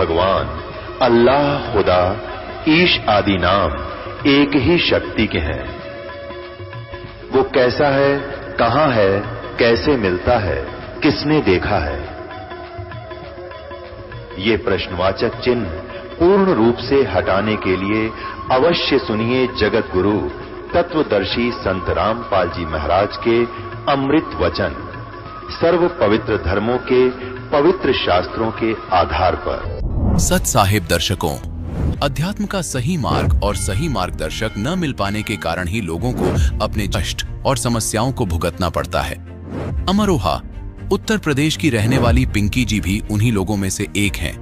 भगवान, अल्लाह, खुदा, ईश आदि नाम एक ही शक्ति के हैं। वो कैसा है, कहां है, कैसे मिलता है, किसने देखा है? ये प्रश्नवाचक चिन्ह पूर्ण रूप से हटाने के लिए अवश्य सुनिए जगत गुरु तत्वदर्शी संत रामपाल जी महाराज के अमृत वचन, सर्व पवित्र धर्मों के पवित्र शास्त्रों के आधार पर। सत साहिब दर्शकों, अध्यात्म का सही मार्ग और सही मार्गदर्शक न मिल पाने के कारण ही लोगों को अपने कष्ट और समस्याओं को भुगतना पड़ता है। अमरोहा उत्तर प्रदेश की रहने वाली पिंकी जी भी उन्हीं लोगों में से एक हैं।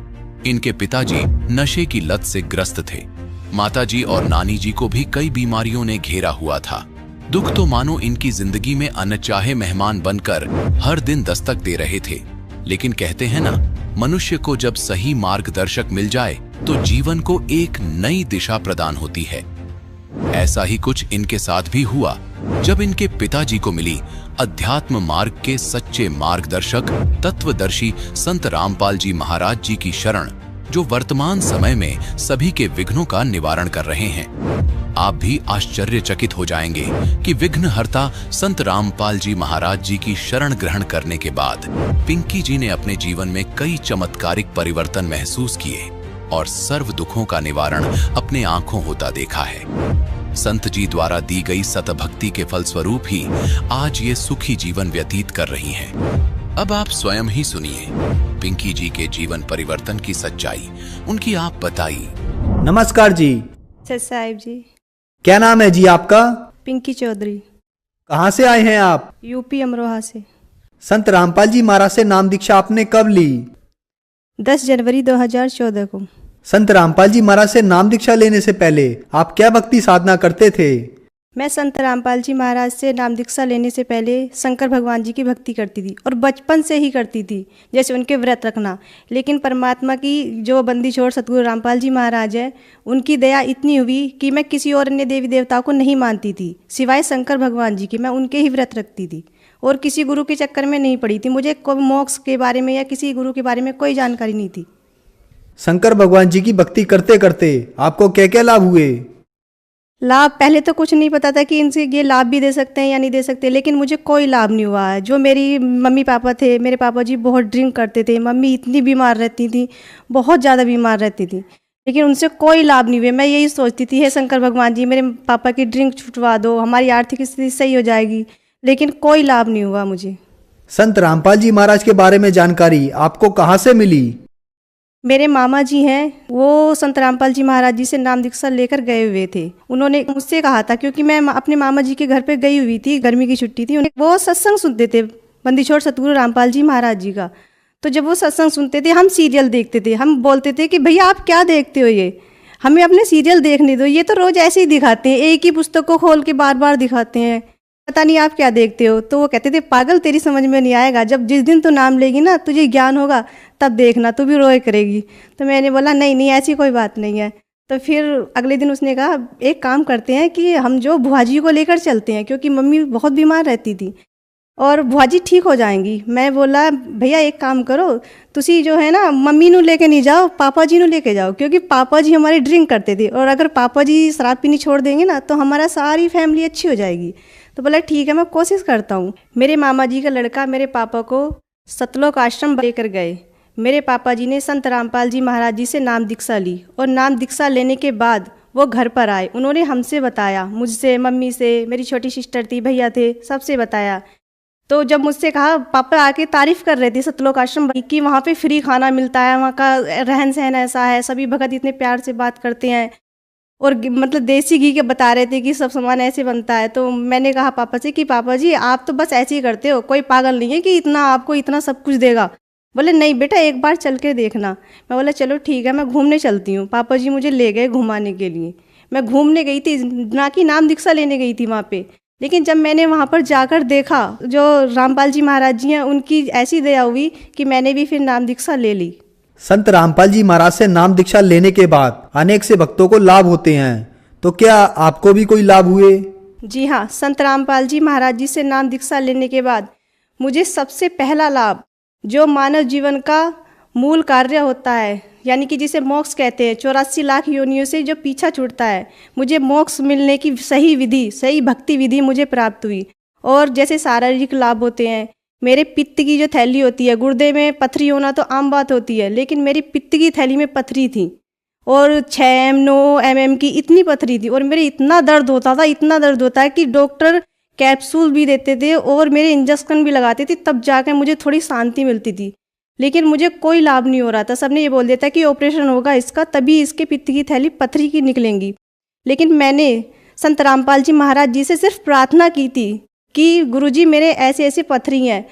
इनके पिताजी नशे की लत से ग्रस्त थे। माताजी और नानी जी को भी कई बीमारियों ने घेरा हुआ था। दुख तो मानो इनकी जिंदगी में अनचाहे मेहमान बनकर हर दिन दस्तक दे रहे थे। लेकिन कहते हैं ना, मनुष्य को जब सही मार्गदर्शक मिल जाए तो जीवन को एक नई दिशा प्रदान होती है। ऐसा ही कुछ इनके साथ भी हुआ जब इनके पिताजी को मिली अध्यात्म मार्ग के सच्चे मार्गदर्शक तत्वदर्शी संत रामपाल जी महाराज जी की शरण, जो वर्तमान समय में सभी के विघ्नों का निवारण कर रहे हैं। आप भी आश्चर्यचकित हो जाएंगे कि विघ्नहर्ता संत रामपाल जी महाराज जी की शरण ग्रहण करने के बाद पिंकी जी ने अपने जीवन में कई चमत्कारिक परिवर्तन महसूस किए और सर्व दुखों का निवारण अपने आंखों होता देखा है। संत जी द्वारा दी गई सतभक्ति के फलस्वरूप ही आज ये सुखी जीवन व्यतीत कर रही हैं। अब आप स्वयं ही सुनिए पिंकी जी के जीवन परिवर्तन की सच्चाई, उनकी आप बताइए। नमस्कार जी। सत साहिब जी। क्या नाम है जी आपका? पिंकी चौधरी। कहाँ से आए हैं आप? यूपी अमरोहा से। संत रामपाल जी महाराज से नाम दीक्षा आपने कब ली? 10 जनवरी 2014 को। संत रामपाल जी महाराज से नाम दीक्षा लेने से पहले आप क्या भक्ति साधना करते थे? मैं संत रामपाल जी महाराज से नाम दीक्षा लेने से पहले शंकर भगवान जी की भक्ति करती थी और बचपन से ही करती थी, जैसे उनके व्रत रखना। लेकिन परमात्मा की जो बंदी छोड़ सतगुरु रामपाल जी महाराज है, उनकी दया इतनी हुई कि मैं किसी और अन्य देवी देवताओं को नहीं मानती थी सिवाय शंकर भगवान जी के। मैं उनके ही व्रत रखती थी और किसी गुरु के चक्कर में नहीं पड़ी थी। मुझे कोई मोक्ष के बारे में या किसी गुरु के बारे में कोई जानकारी नहीं थी। शंकर भगवान जी की भक्ति करते करते आपको क्या क्या लाभ हुए? लाभ पहले तो कुछ नहीं पता था कि इनसे ये लाभ भी दे सकते हैं या नहीं दे सकते, लेकिन मुझे कोई लाभ नहीं हुआ है। जो मेरी मम्मी पापा थे, मेरे पापा जी बहुत ड्रिंक करते थे, मम्मी इतनी बीमार रहती थी, बहुत ज़्यादा बीमार रहती थी, लेकिन उनसे कोई लाभ नहीं हुए। मैं यही सोचती थी, हे शंकर भगवान जी मेरे पापा की ड्रिंक छुटवा दो, हमारी आर्थिक स्थिति सही हो जाएगी, लेकिन कोई लाभ नहीं हुआ मुझे। संत रामपाल जी महाराज के बारे में जानकारी आपको कहाँ से मिली? मेरे मामा जी हैं, वो संत रामपाल जी महाराज जी से नाम दीक्षा लेकर गए हुए थे। उन्होंने मुझसे कहा था, क्योंकि मैं अपने मामा जी के घर पे गई हुई थी, गर्मी की छुट्टी थी। उन्हें वो सत्संग सुनते थे बंदी छोड़ सतगुरु रामपाल जी महाराज जी का। तो जब वो सत्संग सुनते थे, हम सीरियल देखते थे। हम बोलते थे कि भैया आप क्या देखते हो, ये हमें अपने सीरियल देखने दो, ये तो रोज ऐसे ही दिखाते हैं, एक ही पुस्तक को खोल के बार बार दिखाते हैं, पता नहीं आप क्या देखते हो। तो वो कहते थे, पागल तेरी समझ में नहीं आएगा, जब जिस दिन तू नाम लेगी ना, तुझे ज्ञान होगा, तब देखना, तू भी रोए करेगी। तो मैंने बोला नहीं नहीं ऐसी कोई बात नहीं है। तो फिर अगले दिन उसने कहा, एक काम करते हैं कि हम जो बुआ जी को लेकर चलते हैं, क्योंकि मम्मी बहुत बीमार रहती थी और बुआ जी ठीक हो जाएंगी। मैं बोला भैया एक काम करो, तुसी जो है ना मम्मी नू लेके नहीं जाओ, पापा जी नू लेके जाओ, क्योंकि पापा जी हमारे ड्रिंक करते थे और अगर पापा जी शराब पीनी छोड़ देंगे ना तो हमारा सारी फैमिली अच्छी हो जाएगी। तो बोला ठीक है मैं कोशिश करता हूँ। मेरे मामा जी का लड़का मेरे पापा को सतलोक आश्रम लेकर गए। मेरे पापा जी ने संत रामपाल जी महाराज जी से नाम दीक्षा ली और नाम दीक्षा लेने के बाद वो घर पर आए। उन्होंने हमसे बताया, मुझसे, मम्मी से, मेरी छोटी सिस्टर थी, भैया थे, सबसे बताया। तो जब मुझसे कहा, पापा आके तारीफ कर रहे थे सतलोक आश्रम की, वहाँ पे फ्री खाना मिलता है, वहाँ का रहन सहन ऐसा है, सभी भगत इतने प्यार से बात करते हैं और मतलब देसी घी के बता रहे थे कि सब सामान ऐसे बनता है। तो मैंने कहा पापा से कि पापा जी आप तो बस ऐसे ही करते हो, कोई पागल नहीं है कि इतना आपको इतना सब कुछ देगा। बोले नहीं बेटा एक बार चल के देखना। मैं बोला चलो ठीक है मैं घूमने चलती हूँ। पापा जी मुझे ले गए घुमाने के लिए। मैं घूमने गई थी, ना कि नाम दीक्षा लेने गई थी वहाँ पे। लेकिन जब मैंने वहाँ पर जाकर देखा, जो रामपाल जी महाराज जी हैं उनकी ऐसी दया हुई कि मैंने भी फिर नाम दीक्षा ले ली। संत रामपाल जी महाराज से नाम दीक्षा लेने के बाद अनेक से भक्तों को लाभ होते हैं, तो क्या आपको भी कोई लाभ हुए? जी हाँ, संत रामपाल जी महाराज जी से नाम दीक्षा लेने के बाद मुझे सबसे पहला लाभ, जो मानव जीवन का मूल कार्य होता है यानी कि जिसे मोक्ष कहते हैं, 84 लाख योनियों से जो पीछा छूटता है, मुझे मोक्ष मिलने की सही विधि, सही भक्ति विधि मुझे प्राप्त हुई। और जैसे शारीरिक लाभ होते हैं, मेरे पित्त की जो थैली होती है, गुर्दे में पथरी होना तो आम बात होती है, लेकिन मेरी पित्त की थैली में पथरी थी और 6 9 mm की इतनी पथरी थी। और मेरे इतना दर्द होता था, इतना दर्द होता है कि डॉक्टर कैप्सूल भी देते थे और मेरे इंजेक्शन भी लगाते थे, तब जाकर मुझे थोड़ी शांति मिलती थी। लेकिन मुझे कोई लाभ नहीं हो रहा था। सबने ये बोल दिया था कि ऑपरेशन होगा इसका, तभी इसके पित्त की थैली पथरी की निकलेंगी। लेकिन मैंने संत रामपाल जी महाराज जी से सिर्फ प्रार्थना की थी कि गुरुजी मेरे ऐसे ऐसे पथरी हैं।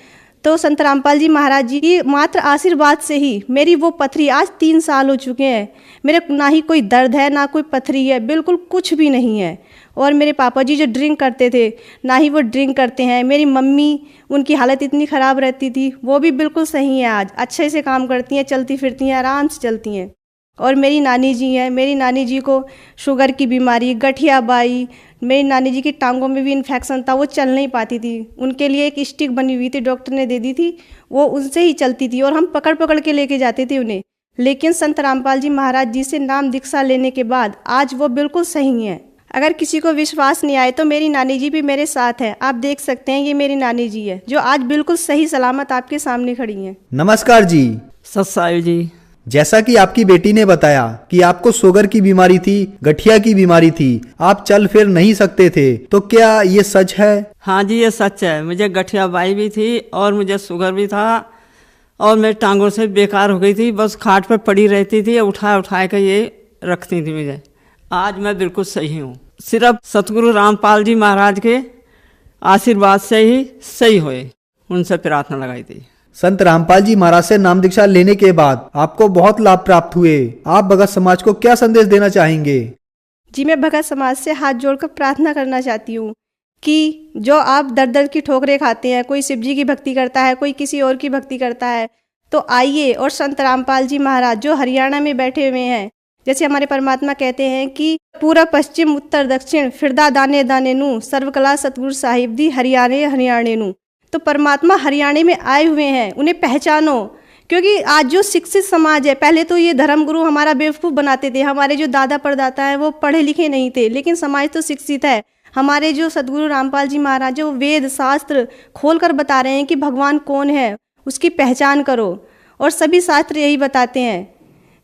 तो संत रामपाल जी महाराज जी की मात्र आशीर्वाद से ही मेरी वो पथरी, आज 3 साल हो चुके हैं, मेरे ना ही कोई दर्द है ना कोई पथरी है, बिल्कुल कुछ भी नहीं है। और मेरे पापा जी जो ड्रिंक करते थे, ना ही वो ड्रिंक करते हैं। मेरी मम्मी, उनकी हालत इतनी ख़राब रहती थी, वो भी बिल्कुल सही है, आज अच्छे से काम करती हैं, चलती फिरती हैं, आराम से चलती हैं। और मेरी नानी जी हैं, मेरी नानी जी को शुगर की बीमारी, गठिया बाई, मेरी नानी जी की टांगों में भी इन्फेक्शन था, वो चल नहीं पाती थी। उनके लिए एक स्टिक बनी हुई थी, डॉक्टर ने दे दी थी, वो उनसे ही चलती थी और हम पकड़ पकड़ के लेके जाते थे उन्हें। लेकिन संत रामपाल जी महाराज जी से नाम दीक्षा लेने के बाद आज वो बिल्कुल सही हैं। अगर किसी को विश्वास नहीं आए तो मेरी नानी जी भी मेरे साथ है, आप देख सकते हैं, ये मेरी नानी जी है जो आज बिल्कुल सही सलामत आपके सामने खड़ी हैं। नमस्कार जी। सत साहिब जी। जैसा कि आपकी बेटी ने बताया कि आपको शुगर की बीमारी थी, गठिया की बीमारी थी, आप चल फिर नहीं सकते थे, तो क्या ये सच है? हाँ जी, ये सच है। मुझे गठिया बाई भी थी और मुझे शुगर भी था और मेरी टांगों से बेकार हो गई थी, बस खाट पर पड़ी रहती थी, उठा के ये रखती थी मुझे। आज मैं बिल्कुल सही हूँ, सिर्फ सतगुरु रामपाल जी महाराज के आशीर्वाद से ही सही हुए, उनसे प्रार्थना लगाई थी। संत रामपाल जी महाराज से नाम दीक्षा लेने के बाद आपको बहुत लाभ प्राप्त हुए। आप भगत समाज को क्या संदेश देना चाहेंगे? जी, मैं भगत समाज से हाथ जोड़कर प्रार्थना करना चाहती हूँ कि जो आप दर दर की ठोकरें खाते हैं, कोई शिव जी की भक्ति करता है, कोई किसी और की भक्ति करता है, तो आइए और संत रामपाल जी महाराज जो हरियाणा में बैठे हुए हैं, जैसे हमारे परमात्मा कहते हैं कि पूरा पश्चिम उत्तर दक्षिण फिरदा दाने दाने नू, सर्वकला सतगुरु साहिब दी हरियाणे हरियाणे नू। तो परमात्मा हरियाणा में आए हुए हैं, उन्हें पहचानो। क्योंकि आज जो शिक्षित समाज है, पहले तो ये धर्मगुरु हमारा बेवकूफ़ बनाते थे, हमारे जो दादा परदाता हैं वो पढ़े लिखे नहीं थे, लेकिन समाज तो शिक्षित है। हमारे जो सतगुरु रामपाल जी महाराज जो वेद शास्त्र खोल कर बता रहे हैं कि भगवान कौन है, उसकी पहचान करो। और सभी शास्त्र यही बताते हैं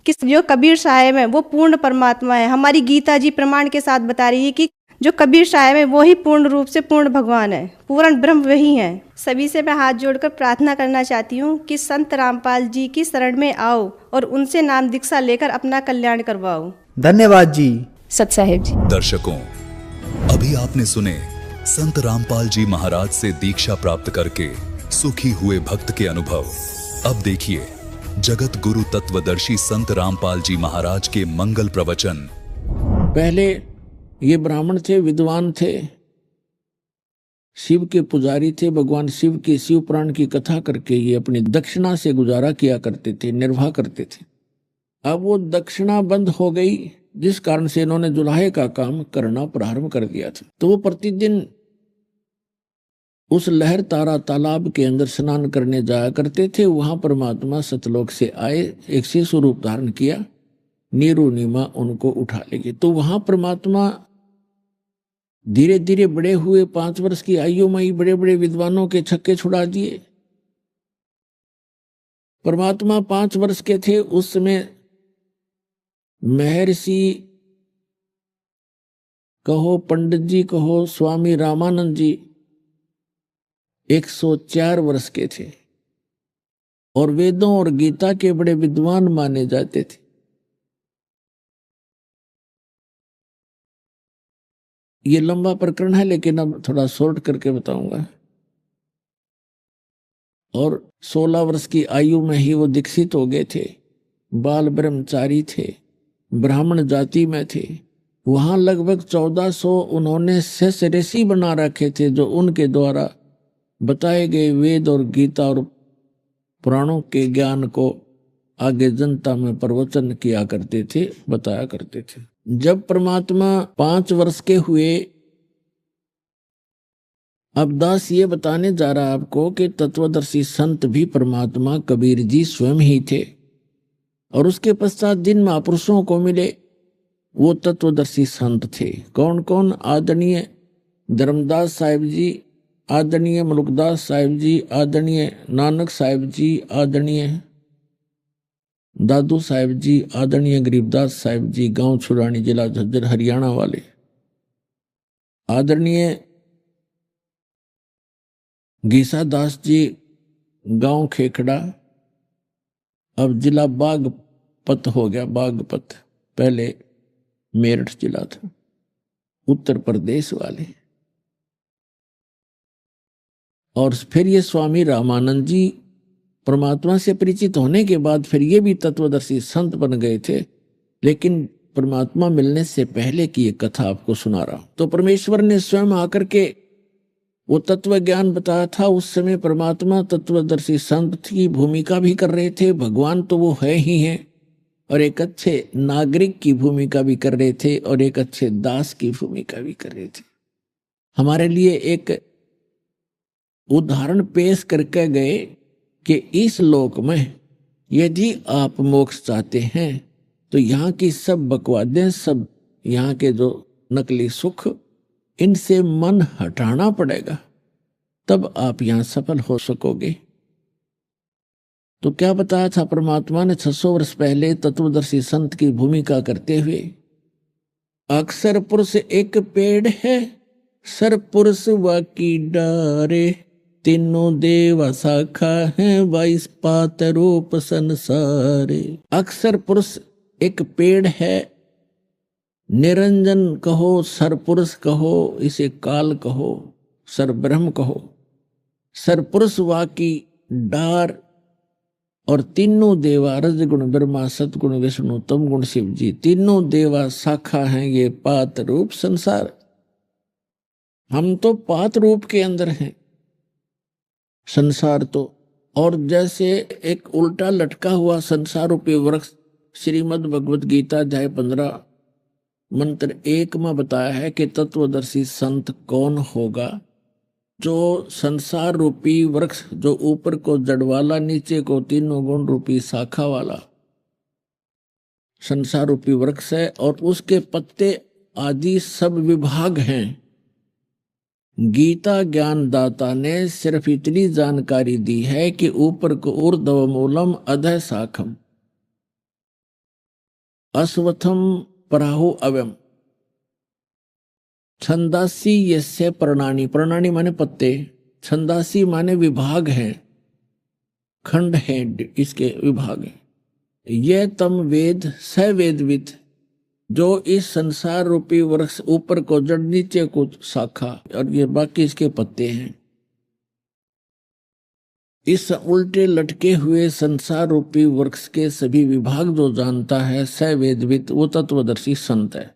कि जो कबीर साहब है वो पूर्ण परमात्मा है। हमारी गीता जी प्रमाण के साथ बता रही है कि जो कबीर साहब है वो ही पूर्ण रूप से पूर्ण भगवान है, पूर्ण ब्रह्म वही है। सभी से मैं हाथ जोड़कर प्रार्थना करना चाहती हूँ कि संत रामपाल जी की शरण में आओ और उनसे नाम दीक्षा लेकर अपना कल्याण करवाओ। धन्यवाद जी। सत साहिब जी। दर्शकों, अभी आपने सुने संत रामपाल जी महाराज से दीक्षा प्राप्त करके सुखी हुए भक्त के अनुभव। अब देखिए जगत गुरु तत्वदर्शी संत रामपाल जी महाराज के मंगल प्रवचन। पहले ये ब्राह्मण थे, विद्वान थे, शिव के पुजारी थे, भगवान शिव के शिव पुराण की कथा करके ये अपनी दक्षिणा से गुजारा किया करते थे, निर्वाह करते थे। अब वो दक्षिणा बंद हो गई, जिस कारण से इन्होंने जुलाहे का काम करना प्रारंभ कर दिया था। तो वो प्रतिदिन उस लहर तारा तालाब के अंदर स्नान करने जाया करते थे। वहां परमात्मा सतलोक से आए, एक शिशु रूप धारण किया, नीरू नीमा उनको उठा ले गए। तो वहां परमात्मा धीरे धीरे बड़े हुए, 5 वर्ष की आयु में ही बड़े बड़े विद्वानों के छक्के छुड़ा दिए। परमात्मा 5 वर्ष के थे उस समय महर्षि कहो, पंडित जी कहो, स्वामी रामानंद जी 104 वर्ष के थे और वेदों और गीता के बड़े विद्वान माने जाते थे। ये लंबा प्रकरण है लेकिन अब थोड़ा शॉर्ट करके बताऊंगा। और 16 वर्ष की आयु में ही वो दीक्षित हो गए थे। बाल ब्रह्मचारी थे, ब्राह्मण जाति में थे। वहां लगभग 1400 उन्होंने शेष ऋषि बना रखे थे, जो उनके द्वारा बताए गए वेद और गीता और पुराणों के ज्ञान को आगे जनता में प्रवचन किया करते थे, बताया करते थे। जब परमात्मा 5 वर्ष के हुए, अब दास ये बताने जा रहा आपको कि तत्वदर्शी संत भी परमात्मा कबीर जी स्वयं ही थे। और उसके पश्चात जिन महापुरुषों को मिले वो तत्वदर्शी संत थे। कौन कौन? आदरणीय धर्मदास साहिब जी, आदरणीय मलुकदास साहिब जी, आदरणीय नानक साहिब जी, आदरणीय दादू साहिब जी, आदरणीय गरीबदास साहिब जी, गांव छुरानी, जिला झज्जर, हरियाणा वाले, आदरणीय गीसा दास जी, गांव खेखड़ा, अब जिला बागपत हो गया, बागपत, पहले मेरठ जिला था, उत्तर प्रदेश वाले। और फिर ये स्वामी रामानंद जी परमात्मा से परिचित होने के बाद फिर ये भी तत्वदर्शी संत बन गए थे, लेकिन परमात्मा मिलने से पहले की ये कथा आपको सुना रहा हूं। तो परमेश्वर ने स्वयं आकर के वो तत्व ज्ञान बताया था। उस समय परमात्मा तत्वदर्शी संत की भूमिका भी कर रहे थे, भगवान तो वो है ही हैं, और एक अच्छे नागरिक की भूमिका भी कर रहे थे और एक अच्छे दास की भूमिका भी कर रहे थे। हमारे लिए एक उदाहरण पेश करके गए कि इस लोक में यदि आप मोक्ष चाहते हैं तो यहाँ की सब बकवादें, सब यहाँ के जो नकली सुख, इनसे मन हटाना पड़ेगा, तब आप यहाँ सफल हो सकोगे। तो क्या बताया था परमात्मा ने 600 वर्ष पहले तत्वदर्शी संत की भूमिका करते हुए? अक्सर पुरुष एक पेड़ है, सर पुरुष वाकी डारे, तीनों देवा शाखा है, 22 पात रूप संसारे। अक्सर पुरुष एक पेड़ है, निरंजन कहो, सर पुरुष कहो, इसे काल कहो, सर ब्रह्म कहो, सर पुरुष वाकी डार, और तीनों देवा, रजगुण ब्रह्मा, सतगुण विष्णु, तम गुण शिव जी, तीनों देवा शाखा हैं ये पात रूप संसार। हम तो पात रूप के अंदर हैं, संसार तो, और जैसे एक उल्टा लटका हुआ संसार रूपी वृक्ष श्रीमद् भगवद गीता अध्याय 15 मंत्र 1 में बताया है कि तत्वदर्शी संत कौन होगा? जो संसार रूपी वृक्ष, जो ऊपर को जड़ वाला, नीचे को तीनों गुण रूपी शाखा वाला संसार रूपी वृक्ष है, और उसके पत्ते आदि सब विभाग हैं। गीता ज्ञानदाता ने सिर्फ इतनी जानकारी दी है कि ऊपर को ऊर्ध्व मूलम अधः शाखम अश्वत्थम पराहु अव्यम छंदासी यस्य प्रणानी, प्रणानी माने पत्ते, छंदासी माने विभाग है, खंड है, इसके विभाग है। यह तम वेद स वेदविद, जो इस संसार रूपी वृक्ष, ऊपर को जड़, नीचे को शाखा, और ये बाकी इसके पत्ते हैं। इस उल्टे लटके हुए संसार रूपी वृक्ष के सभी विभाग जो जानता है, स वेदविद, वो तत्वदर्शी संत है।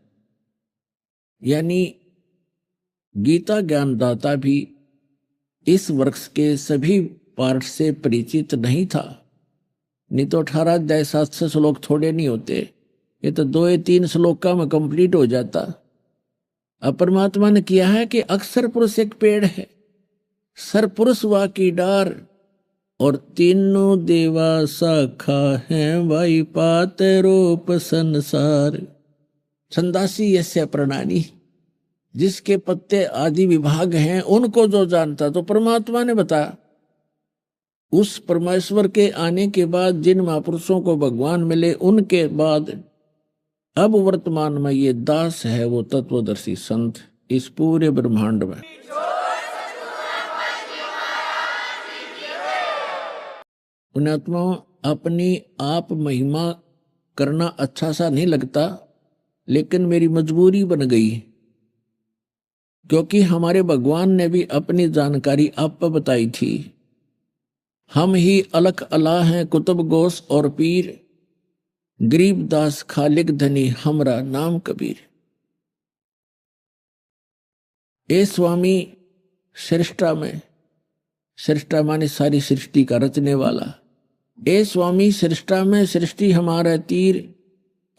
यानी गीता ज्ञानदाता भी इस वृक्ष के सभी पार्ट से परिचित नहीं था, नहीं तो 18 अध्याय 700 श्लोक थोड़े नहीं होते, ये तो 2-3 श्लोका में कंप्लीट हो जाता। अब परमात्मा ने किया है कि अक्सर पुरुष एक पेड़ है, सर पुरुष वाकी डार, और तीनों देवा शाखा है, वाई पात रूप संसार। छंदासी यस्य प्रणानी, जिसके पत्ते आदि विभाग हैं, उनको जो जानता, तो परमात्मा ने बताया। उस परमेश्वर के आने के बाद जिन महापुरुषों को भगवान मिले, उनके बाद अब वर्तमान में ये दास है वो तत्वदर्शी संत इस पूरे ब्रह्मांड में। पुण्यात्माओं, अपनी आप महिमा करना अच्छा सा नहीं लगता, लेकिन मेरी मजबूरी बन गई, क्योंकि हमारे भगवान ने भी अपनी जानकारी आप पर बताई थी। हम ही अलख अला हैं, कुतुब गोस और पीर, गरीबदास खालिक धनी, हमरा नाम कबीर। ए स्वामी सृष्टा में, सृष्टा माने सारी सृष्टि का रचने वाला, ए स्वामी सृष्टा में सृष्टि हमारा तीर,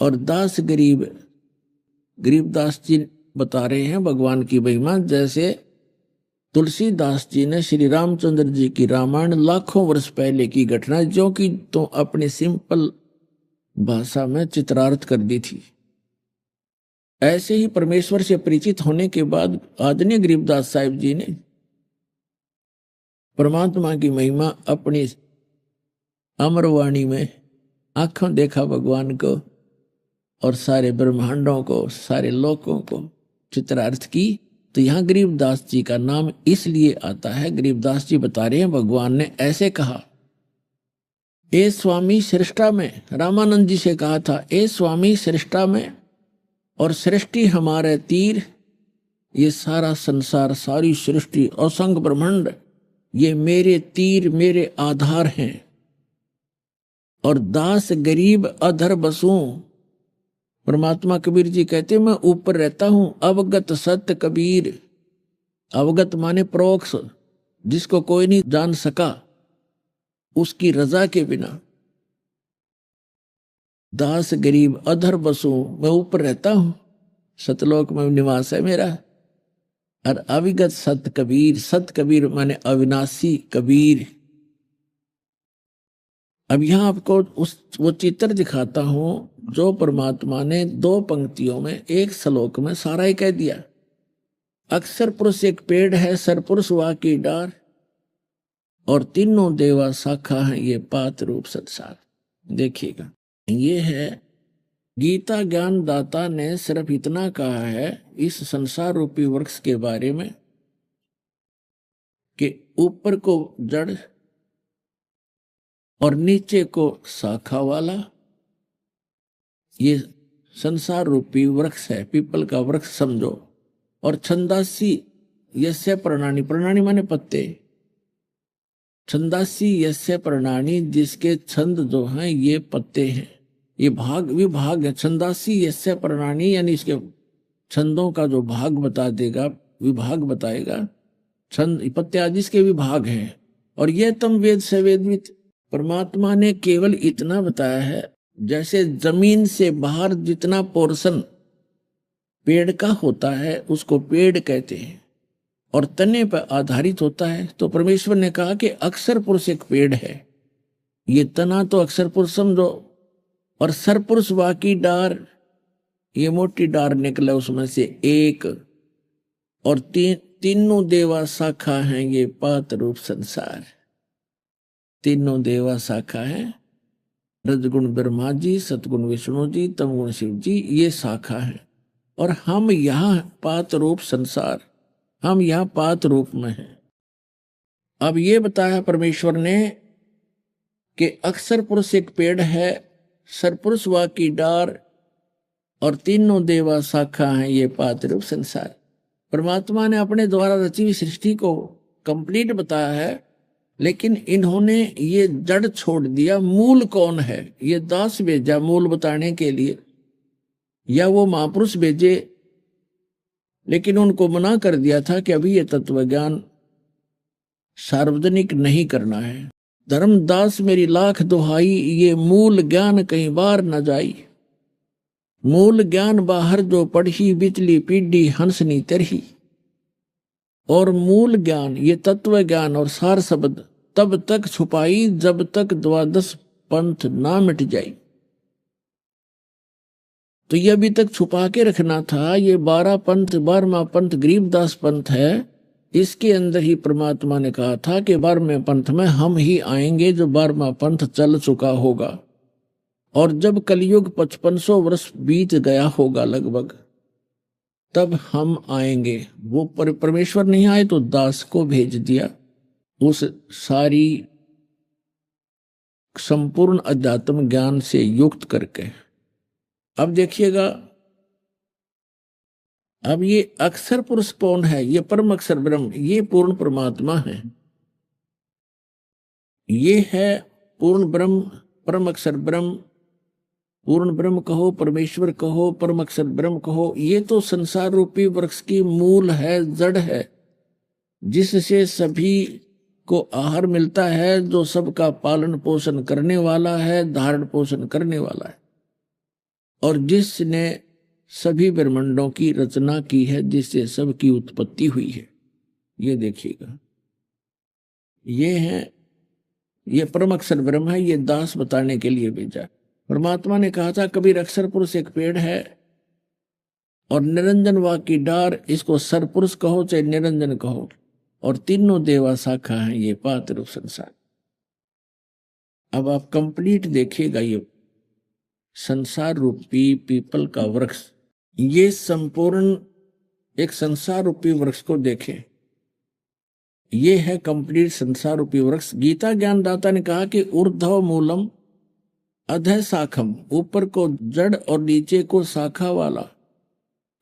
और दास गरीब, गरीबदास जी बता रहे हैं भगवान की महिमा। जैसे तुलसीदास जी ने श्री रामचंद्र जी की रामायण लाखों वर्ष पहले की घटना, जो कि तो अपने सिंपल भाषा में चित्रार्थ कर दी थी। ऐसे ही परमेश्वर से परिचित होने के बाद आदरणीय गरीबदास साहिब जी ने परमात्मा की महिमा अपनी अमरवाणी में आंखों देखा भगवान को और सारे ब्रह्मांडों को, सारे लोकों को चित्रार्थ की। तो यहां गरीबदास जी का नाम इसलिए आता है, गरीबदास जी बता रहे हैं भगवान ने ऐसे कहा, ए स्वामी सृष्टा में, रामानंद जी से कहा था, ए स्वामी सृष्टा में और सृष्टि हमारे तीर, ये सारा संसार, सारी सृष्टि, असंख्य ब्रह्मांड, ये मेरे तीर, मेरे आधार हैं। और दास गरीब अधर बसूं, परमात्मा कबीर जी कहते मैं ऊपर रहता हूं, अवगत सत्य कबीर। अवगत माने प्रोक्ष, जिसको कोई नहीं जान सका उसकी रजा के बिना। दास गरीब अधर बसूं, मैं ऊपर रहता हूं, सतलोक में निवास है मेरा। और अविगत सत कबीर, सत कबीर माने अविनाशी कबीर। अब यहां आपको वो चित्र दिखाता हूं जो परमात्मा ने 2 पंक्तियों में, 1 श्लोक में सारा ही कह दिया। अक्षर पुरुष एक पेड़ है, सरपुरुष वा की डार, और तीनों देवा शाखा है, ये पात रूप संसार। देखिएगा, ये है गीता ज्ञान दाता ने सिर्फ इतना कहा है इस संसार रूपी वृक्ष के बारे में कि ऊपर को जड़ और नीचे को शाखा वाला ये संसार रूपी वृक्ष है, पीपल का वृक्ष समझो। और छंदासी यस्य प्रणानी, प्रणानी माने पत्ते, छंदासी यस्य प्रणानी, जिसके छंद जो हैं ये पत्ते हैं, ये भाग विभाग है। छंदासी यस्य प्रणानी यानी इसके छंदों का जो भाग बता देगा, विभाग बताएगा, छंद पत्ते आदि इसके विभाग हैं। और ये तम वेद से वेदवित, परमात्मा ने केवल इतना बताया है जैसे जमीन से बाहर जितना पोर्शन पेड़ का होता है उसको पेड़ कहते हैं और तने पर आधारित होता है। तो परमेश्वर ने कहा कि अक्षर पुरुष एक पेड़ है, ये तना तो अक्षर पुरुष समझो, और सरपुरुष वाकी डार, ये मोटी डार निकला उसमें से एक, और तीनों देवा शाखा हैं, ये पात रूप संसार। तीनों देवा शाखा हैं, रजगुण ब्रह्मा जी, सतगुण विष्णु जी, तमगुण शिव जी, ये शाखा है। और हम यहाँ पात रूप संसार, हम यहाँ पात रूप में हैं। अब ये बताया परमेश्वर ने कि अक्षर पुरुष एक पेड़ है, सरपुरुष वा की डार, और तीनों देवा शाखा हैं, ये पात रूप संसार। परमात्मा ने अपने द्वारा रची हुई सृष्टि को कंप्लीट बताया है, लेकिन इन्होंने ये जड़ छोड़ दिया। मूल कौन है, ये दास भेजा मूल बताने के लिए, या वो महापुरुष भेजे, लेकिन उनको मना कर दिया था कि अभी ये तत्व ज्ञान सार्वजनिक नहीं करना है। धर्मदास मेरी लाख दुहाई, ये मूल ज्ञान कहीं बार न जाई। मूल ज्ञान बाहर जो पढ़ी, बिचली पीढ़ी हंसनी तरही। और मूल ज्ञान ये तत्व ज्ञान और सार शब्द तब तक छुपाई जब तक 12 पंथ ना मिट जाई। तो ये अभी तक छुपा के रखना था। ये 12 पंथ, 12वां पंथ गरीबदास पंथ है। इसके अंदर ही परमात्मा ने कहा था कि 12वें पंथ में हम ही आएंगे, जो 12वां पंथ चल चुका होगा। और जब कलयुग 5500 वर्ष बीत गया होगा लगभग, तब हम आएंगे। वो परमेश्वर नहीं आए तो दास को भेज दिया, उस सारी संपूर्ण अध्यात्म ज्ञान से युक्त करके। अब देखिएगा, अब ये अक्षर पुरुष कौन है? ये परम अक्षर ब्रह्म, ये पूर्ण परमात्मा है। ये है पूर्ण ब्रह्म, परम अक्षर ब्रह्म। पूर्ण ब्रह्म कहो, परमेश्वर कहो, परम अक्षर ब्रह्म कहो। ये तो संसार रूपी वृक्ष की मूल है, जड़ है, जिससे सभी को आहार मिलता है, जो सबका पालन पोषण करने वाला है, धारण पोषण करने वाला है, और जिसने सभी ब्रह्मांडों की रचना की है, जिससे सबकी उत्पत्ति हुई है। ये देखिएगा, ये है, ये परम अक्षर ब्रह्म है। ये दास बताने के लिए भेजा। परमात्मा ने कहा था कबीर अक्षर पुरुष एक पेड़ है और निरंजन वाक की डार, इसको सर पुरुष कहो चाहे निरंजन कहो, और तीनों देवा शाखा हैं ये पात्र रूप संसार। अब आप कंप्लीट देखिएगा ये संसार रूपी पीपल का वृक्ष, ये संपूर्ण एक संसार रूपी वृक्ष को देखें, ये है कंप्लीट संसार रूपी वृक्ष। गीता ज्ञानदाता ने कहा कि ऊर्ध्व मूलम अधः शाखम, ऊपर को जड़ और नीचे को शाखा वाला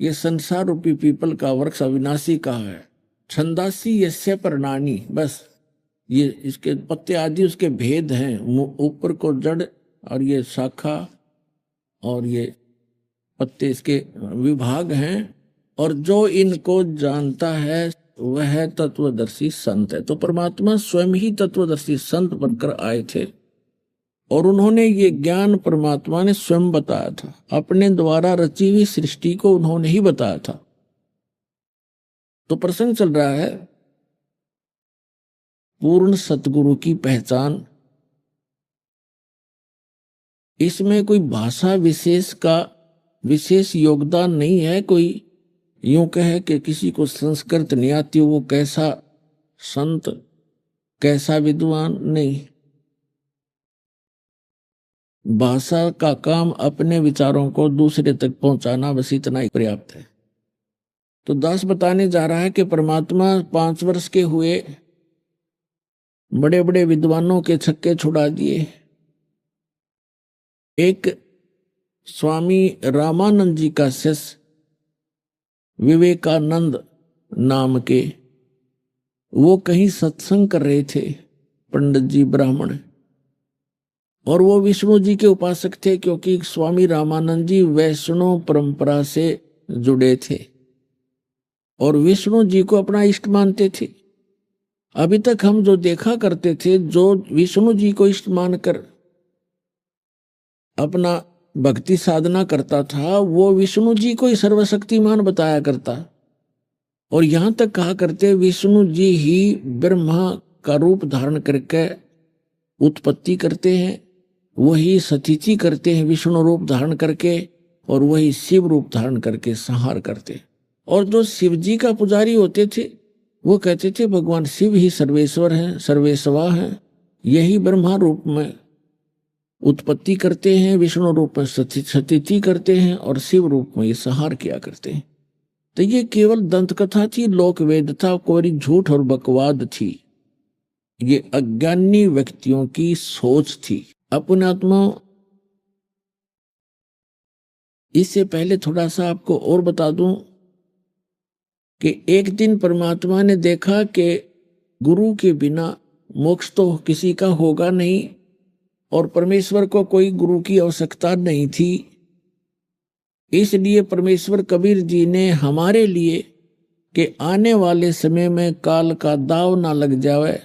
ये संसार रूपी पीपल का वृक्ष अविनाशी कहा है। छंदासी यस्य पर्णानि, बस ये इसके पत्ते आदि उसके भेद हैं, ऊपर को जड़ और ये शाखा और ये पत्ते इसके विभाग हैं, और जो इनको जानता है वह तत्वदर्शी संत है। तो परमात्मा स्वयं ही तत्वदर्शी संत बनकर आए थे और उन्होंने ये ज्ञान परमात्मा ने स्वयं बताया था, अपने द्वारा रची हुई सृष्टि को उन्होंने ही बताया था। तो प्रसंग चल रहा है पूर्ण सतगुरु की पहचान। इसमें कोई भाषा विशेष का विशेष योगदान नहीं है। कोई यूं कहे कि किसी को संस्कृत नहीं आती वो कैसा संत कैसा विद्वान, नहीं। भाषा का काम अपने विचारों को दूसरे तक पहुंचाना, बस इतना ही पर्याप्त है। तो दास बताने जा रहा है कि परमात्मा 5 वर्ष के हुए, बड़े बड़े विद्वानों के छक्के छुड़ा दिए। एक स्वामी रामानंद जी का शिष्य विवेकानंद नाम के, वो कहीं सत्संग कर रहे थे, पंडित जी ब्राह्मण, और वो विष्णु जी के उपासक थे, क्योंकि स्वामी रामानंद जी वैष्णव परंपरा से जुड़े थे और विष्णु जी को अपना इष्ट मानते थे। अभी तक हम जो देखा करते थे, जो विष्णु जी को इष्ट मानकर अपना भक्ति साधना करता था, वो विष्णु जी को ही सर्वशक्तिमान बताया करता, और यहां तक कहा करते विष्णु जी ही ब्रह्मा का रूप धारण करके उत्पत्ति करते हैं, वही सतीची करते हैं विष्णु रूप धारण करके, और वही शिव रूप धारण करके संहार करते। और जो शिव जी का पुजारी होते थे वो कहते थे भगवान शिव ही सर्वेश्वर हैं, सर्वेश्वा हैं, यही ब्रह्मा रूप में उत्पत्ति करते हैं, विष्णु रूप में सतीची करते हैं, और शिव रूप में ये संहार किया करते हैं। तो ये केवल दंत कथा थी, लोक वेद था, कोई झूठ और बकवाद थी, ये अज्ञानी व्यक्तियों की सोच थी। अपने आत्मा, इससे पहले थोड़ा सा आपको और बता दूं कि एक दिन परमात्मा ने देखा कि गुरु के बिना मोक्ष तो किसी का होगा नहीं, और परमेश्वर को कोई गुरु की आवश्यकता नहीं थी। इसलिए परमेश्वर कबीर जी ने हमारे लिए कि आने वाले समय में काल का दाव ना लग जावे,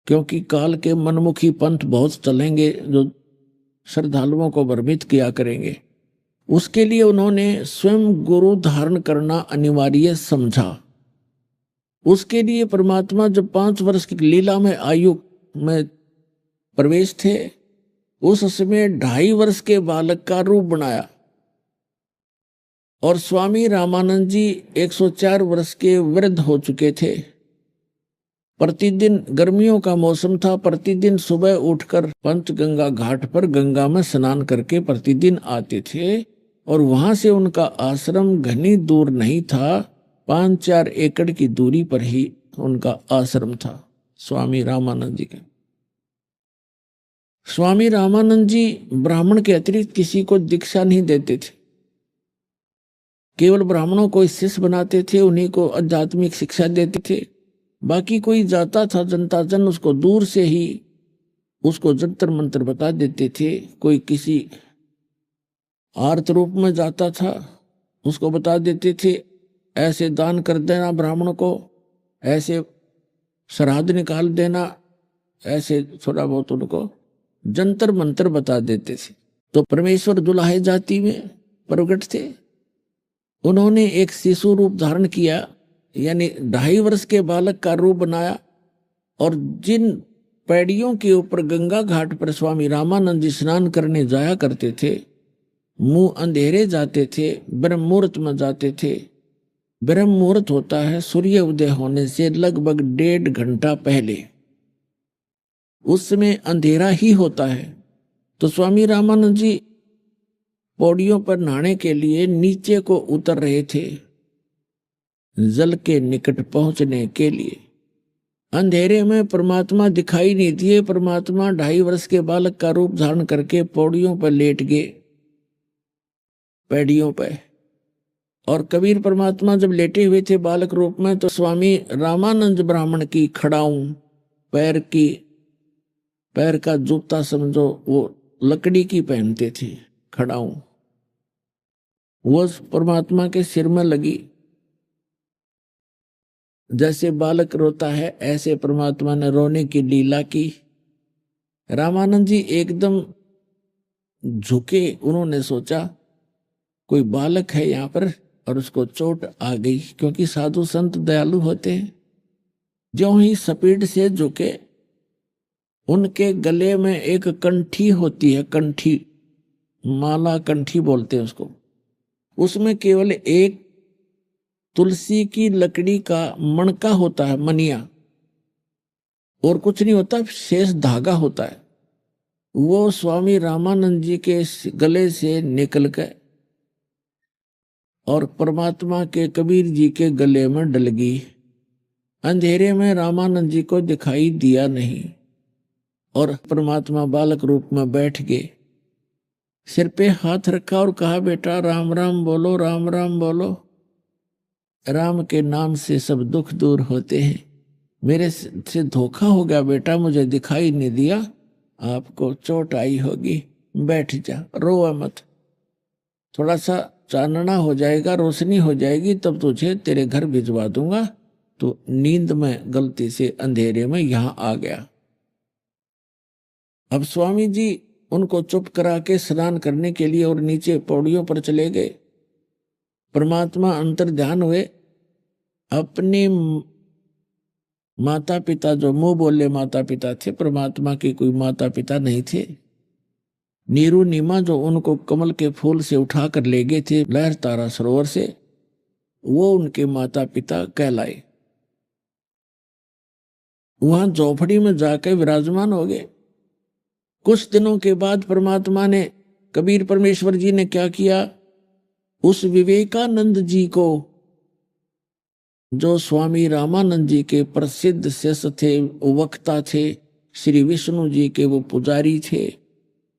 क्योंकि काल के मनमुखी पंथ बहुत चलेंगे जो श्रद्धालुओं को भ्रमित किया करेंगे, उसके लिए उन्होंने स्वयं गुरु धारण करना अनिवार्य समझा। उसके लिए परमात्मा जब 5 वर्ष की लीला में आयु में प्रवेश थे, उस समय 2.5 वर्ष के बालक का रूप बनाया, और स्वामी रामानंद जी 104 वर्ष के वृद्ध हो चुके थे। प्रतिदिन, गर्मियों का मौसम था, प्रतिदिन सुबह उठकर पंचगंगा घाट पर गंगा में स्नान करके प्रतिदिन आते थे, और वहां से उनका आश्रम घनी दूर नहीं था, 5-4 एकड़ की दूरी पर ही उनका आश्रम था स्वामी रामानंद जी का। स्वामी रामानंद जी ब्राह्मण के अतिरिक्त किसी को दीक्षा नहीं देते थे, केवल ब्राह्मणों को शिष्य बनाते थे, उन्हीं को आध्यात्मिक शिक्षा देते थे। बाकी कोई जाता था जनता जन, उसको दूर से ही उसको जंतर मंत्र बता देते थे। कोई किसी आर्त रूप में जाता था, उसको बता देते थे ऐसे दान कर देना ब्राह्मण को, ऐसे श्राद्ध निकाल देना, ऐसे थोड़ा बहुत उनको जंतर मंत्र बता देते थे। तो परमेश्वर दुलाहे जाति में प्रकट थे, उन्होंने एक शिशु रूप धारण किया, यानी 2.5 वर्ष के बालक का रूप बनाया, और जिन पैड़ियों के ऊपर गंगा घाट पर स्वामी रामानंद जी स्नान करने जाया करते थे। मुंह अंधेरे जाते थे, ब्रह्म मुहूर्त में जाते थे। ब्रह्म मुहूर्त होता है सूर्य उदय होने से लगभग 1.5 घंटा पहले, उस समय अंधेरा ही होता है। तो स्वामी रामानंद जी पौड़ियों पर नहाने के लिए नीचे को उतर रहे थे, जल के निकट पहुंचने के लिए। अंधेरे में परमात्मा दिखाई नहीं दिए। परमात्मा 2.5 वर्ष के बालक का रूप धारण करके पौड़ियों पर लेट गए, पैड़ियों पर। और कबीर परमात्मा जब लेटे हुए थे बालक रूप में, तो स्वामी रामानंद ब्राह्मण की खड़ाऊं पैर का जूता समझो, वो लकड़ी की पहनते थे खड़ाऊं, वो परमात्मा के सिर में लगी। जैसे बालक रोता है ऐसे परमात्मा ने रोने की लीला की। रामानंद जी एकदम झुके। उन्होंने सोचा कोई बालक है यहाँ पर और उसको चोट आ गई, क्योंकि साधु संत दयालु होते हैं। ज्यों ही स्पीड से झुके, उनके गले में एक कंठी होती है, कंठी, माला कंठी बोलते हैं उसको। उसमें केवल एक तुलसी की लकड़ी का मणका होता है, मनिया, और कुछ नहीं होता, शेष धागा होता है। वो स्वामी रामानंद जी के गले से निकल गए और परमात्मा के कबीर जी के गले में डल गई। अंधेरे में रामानंद जी को दिखाई दिया नहीं और परमात्मा बालक रूप में बैठ गए। सिर पे हाथ रखा और कहा, बेटा राम राम बोलो, राम राम बोलो। राम के नाम से सब दुख दूर होते हैं। मेरे से धोखा हो गया बेटा, मुझे दिखाई नहीं दिया, आपको चोट आई होगी, बैठ जा, रोवा मत। थोड़ा सा चानना हो जाएगा, रोशनी हो जाएगी, तब तुझे तेरे घर भिजवा दूंगा। तो नींद में गलती से अंधेरे में यहां आ गया। अब स्वामी जी उनको चुप करा के स्नान करने के लिए और नीचे पौड़ियों पर चले गए। परमात्मा अंतर ध्यान हुए। अपने माता पिता, जो मुंह बोले माता पिता थे, परमात्मा के कोई माता पिता नहीं थे। नीरू नीमा जो उनको कमल के फूल से उठाकर ले गए थे लहर तारा सरोवर से, वो उनके माता पिता कहलाए। वहां झोपड़ी में जाकर विराजमान हो गए। कुछ दिनों के बाद परमात्मा ने, कबीर परमेश्वर जी ने क्या किया, उस विवेकानंद जी को, जो स्वामी रामानंद जी के प्रसिद्ध शिष्य थे, वक्ता थे, श्री विष्णु जी के वो पुजारी थे,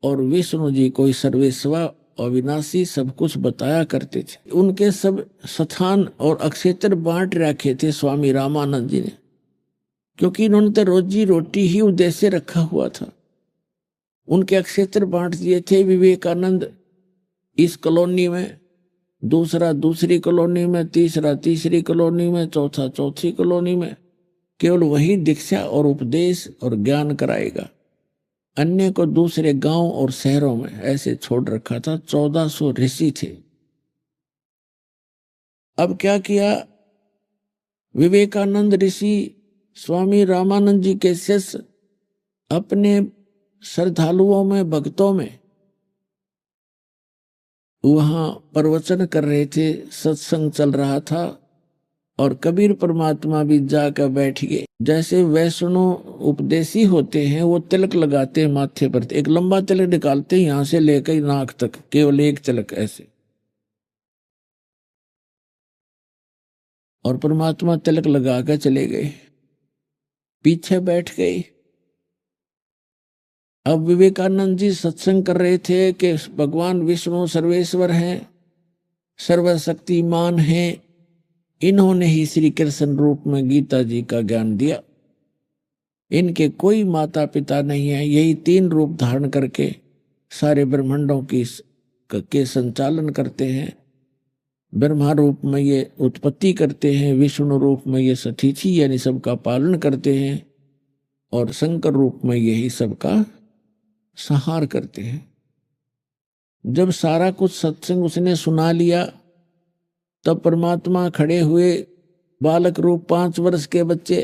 और विष्णु जी कोई सर्वेश्वर अविनाशी सब कुछ बताया करते थे। उनके सब स्थान और अक्षेत्र बांट रखे थे स्वामी रामानंद जी ने, क्योंकि इन्होंने तो रोजी रोटी ही उद्देश्य रखा हुआ था। उनके अक्षेत्र बांट दिए थे। विवेकानंद इस कॉलोनी में, दूसरा दूसरी कॉलोनी में, तीसरा तीसरी कॉलोनी में, चौथा चौथी कॉलोनी में। केवल वही दीक्षा और उपदेश और ज्ञान कराएगा, अन्य को दूसरे गांव और शहरों में ऐसे छोड़ रखा था। 1400 ऋषि थे। अब क्या किया, विवेकानंद ऋषि स्वामी रामानंद जी के शिष्य अपने श्रद्धालुओं में, भक्तों में वहां प्रवचन कर रहे थे, सत्संग चल रहा था, और कबीर परमात्मा भी जाकर बैठ गए। जैसे वैष्णव उपदेशी होते हैं, वो तिलक लगाते हैं माथे पर, एक लंबा तिलक निकालते हैं यहां से लेकर नाक तक, केवल एक तिलक ऐसे, और परमात्मा तिलक लगाकर चले गए, पीछे बैठ गए। अब विवेकानंद जी सत्संग कर रहे थे कि भगवान विष्णु सर्वेश्वर हैं, सर्वशक्तिमान हैं। इन्होंने ही श्री कृष्ण रूप में गीता जी का ज्ञान दिया। इनके कोई माता पिता नहीं है, यही 3 रूप धारण करके सारे ब्रह्मांडों के संचालन करते हैं। ब्रह्मा रूप में ये उत्पत्ति करते हैं, विष्णु रूप में ये सतीथि यानी सबका पालन करते हैं, और शंकर रूप में यही सबका संहार करते हैं। जब सारा कुछ सत्संग उसने सुना लिया, तब परमात्मा खड़े हुए, बालक रूप 5 वर्ष के बच्चे,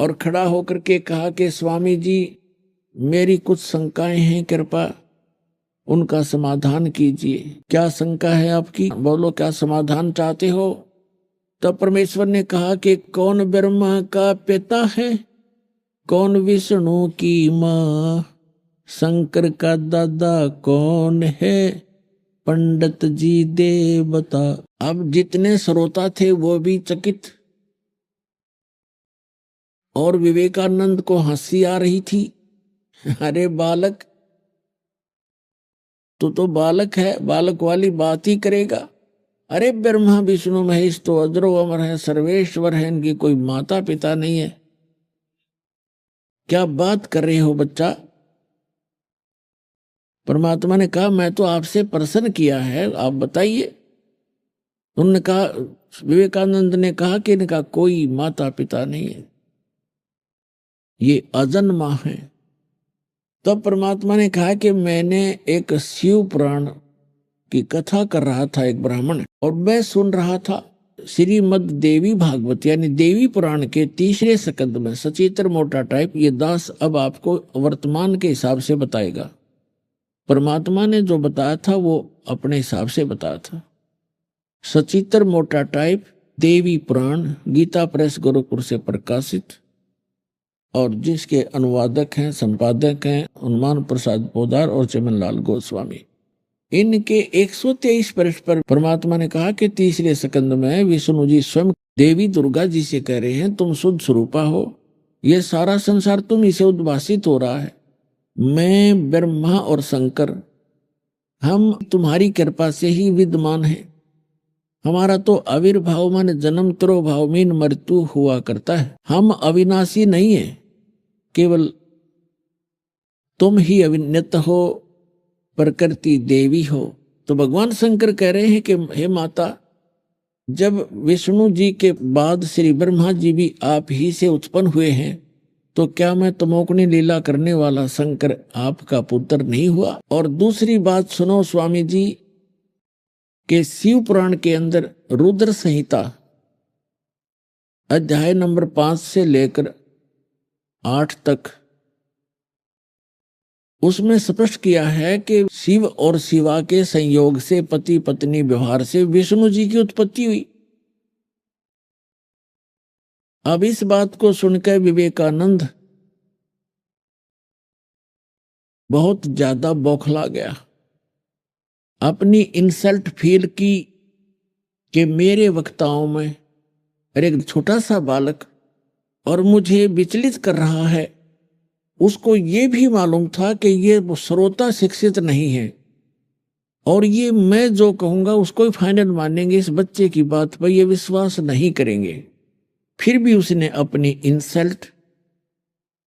और खड़ा होकर के कहा कि स्वामी जी, मेरी कुछ शंकाएं हैं, कृपा उनका समाधान कीजिए। क्या शंका है आपकी? बोलो, क्या समाधान चाहते हो? तब परमेश्वर ने कहा कि कौन ब्रह्मा का पिता है, कौन विष्णु की माँ, शंकर का दादा कौन है, पंडित जी दे बता। अब जितने श्रोता थे वो भी चकित, और विवेकानंद को हंसी आ रही थी। अरे बालक, तू तो बालक है, बालक वाली बात ही करेगा। अरे ब्रह्मा विष्णु महेश तो अजरो अमर है, सर्वेश्वर है, इनकी कोई माता पिता नहीं है। क्या बात कर रहे हो बच्चा? परमात्मा ने कहा, मैं तो आपसे प्रश्न किया है, आप बताइए। उन्होंने कहा, विवेकानंद ने कहा कि इनका कोई माता पिता नहीं है, ये अजन्मा है। तब परमात्मा ने कहा कि मैंने एक शिव पुराण की कथा कर रहा था, एक ब्राह्मण, और मैं सुन रहा था श्रीमद देवी भागवत यानी देवी पुराण के 3 स्कंद में सचित्र मोटा टाइप। ये दास अब आपको वर्तमान के हिसाब से बताएगा। परमात्मा ने जो बताया था वो अपने हिसाब से बताया था। सचित्र मोटा टाइप देवी पुराण, गीता प्रेस गोरखपुर से प्रकाशित, और जिसके अनुवादक हैं, संपादक हैं हनुमान प्रसाद पोदार और चमनलाल गोस्वामी। इनके 123 पृष्ठ पर परमात्मा ने कहा कि 3 स्कंद में विष्णु जी स्वयं देवी दुर्गा जी से कह रहे हैं, तुम शुद्ध स्वरूपा हो, ये सारा संसार तुम इसे उद्भासित हो रहा है। मैं ब्रह्मा और शंकर हम तुम्हारी कृपा से ही विद्यमान है। हमारा तो आविर्भाव माने जन्म तिरोभाव मीन मृत्यु हुआ करता है। हम अविनाशी नहीं है, केवल तुम ही अविनित हो, प्रकृति देवी हो। तो भगवान शंकर कह रहे हैं कि हे माता, जब विष्णु जी के बाद श्री ब्रह्मा जी भी आप ही से उत्पन्न हुए हैं, तो क्या मैं तमोगुणी लीला करने वाला शंकर आपका पुत्र नहीं हुआ? और दूसरी बात सुनो स्वामी जी, के शिव पुराण के अंदर रुद्र संहिता अध्याय नंबर 5 से लेकर 8 तक, उसमें स्पष्ट किया है कि शिव और शिवा के संयोग से पति पत्नी व्यवहार से विष्णु जी की उत्पत्ति हुई। अब इस बात को सुनकर विवेकानंद बहुत ज्यादा बौखला गया, अपनी इंसल्ट फील की कि मेरे वक्ताओं में एक छोटा सा बालक और मुझे विचलित कर रहा है। उसको ये भी मालूम था कि ये श्रोता शिक्षित नहीं है और ये मैं जो कहूंगा उसको ही फाइनल मानेंगे, इस बच्चे की बात पर ये विश्वास नहीं करेंगे। फिर भी उसने अपनी इंसल्ट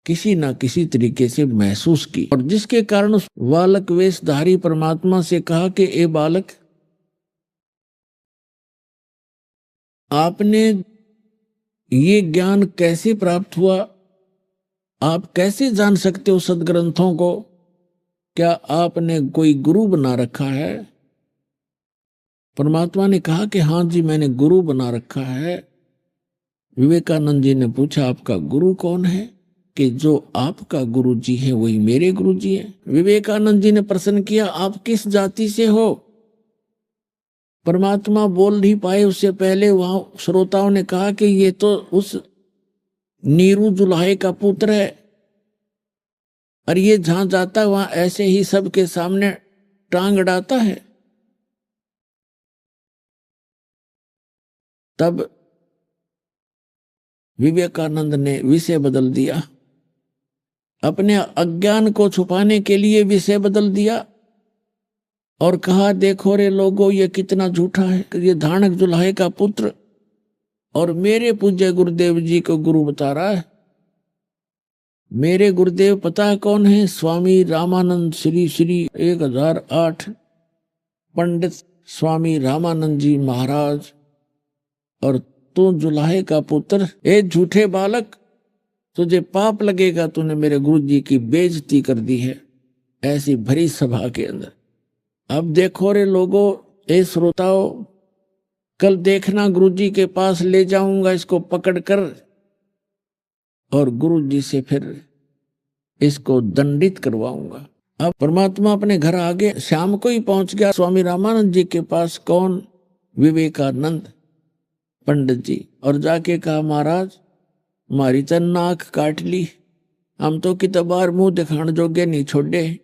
किसी ना किसी तरीके से महसूस की, और जिसके कारण उस बालक वेशधारी परमात्मा से कहा कि ए बालक, आपने ये ज्ञान कैसे प्राप्त हुआ? आप कैसे जान सकते हो सदग्रंथों को? क्या आपने कोई गुरु बना रखा है? परमात्मा ने कहा कि हाँ जी, मैंने गुरु बना रखा है। विवेकानंद जी ने पूछा, आपका गुरु कौन है? कि जो आपका गुरु जी है वही मेरे गुरु जी हैं। विवेकानंद जी ने प्रश्न किया, आप किस जाति से हो? परमात्मा बोल नहीं पाए, उससे पहले वहां श्रोताओं ने कहा कि ये तो उस नीरू जुलाहे का पुत्र है, और ये जहां जाता है वहां ऐसे ही सबके सामने टांग अड़ाता है। तब विवेकानंद ने विषय बदल दिया, अपने अज्ञान को छुपाने के लिए विषय बदल दिया और कहा, देखो रे लोगों, ये कितना झूठा है। ये धानक जुलाहे का पुत्र और मेरे पूज्य गुरुदेव जी को गुरु बता रहा है। मेरे गुरुदेव पता है कौन है? स्वामी रामानंद श्री 1008 पंडित स्वामी रामानंद जी महाराज। और तू जुलाहे का पुत्र, ए झूठे बालक, तुझे पाप लगेगा, तूने मेरे गुरु जी की बेइज्जती कर दी है ऐसी भरी सभा के अंदर। अब देखो रे लोगों, ए श्रोताओं, कल देखना गुरु जी के पास ले जाऊंगा इसको पकड़कर, और गुरु जी से फिर इसको दंडित करवाऊंगा। अब परमात्मा अपने घर आ गए, शाम को ही पहुंच गया स्वामी रामानंद जी के पास। कौन? विवेकानंद पंडित जी। और जाके कहा, महाराज मारी तो नाक काट ली, हम तो कितबार मुंह दिखाने जोगे नहीं छोड़े,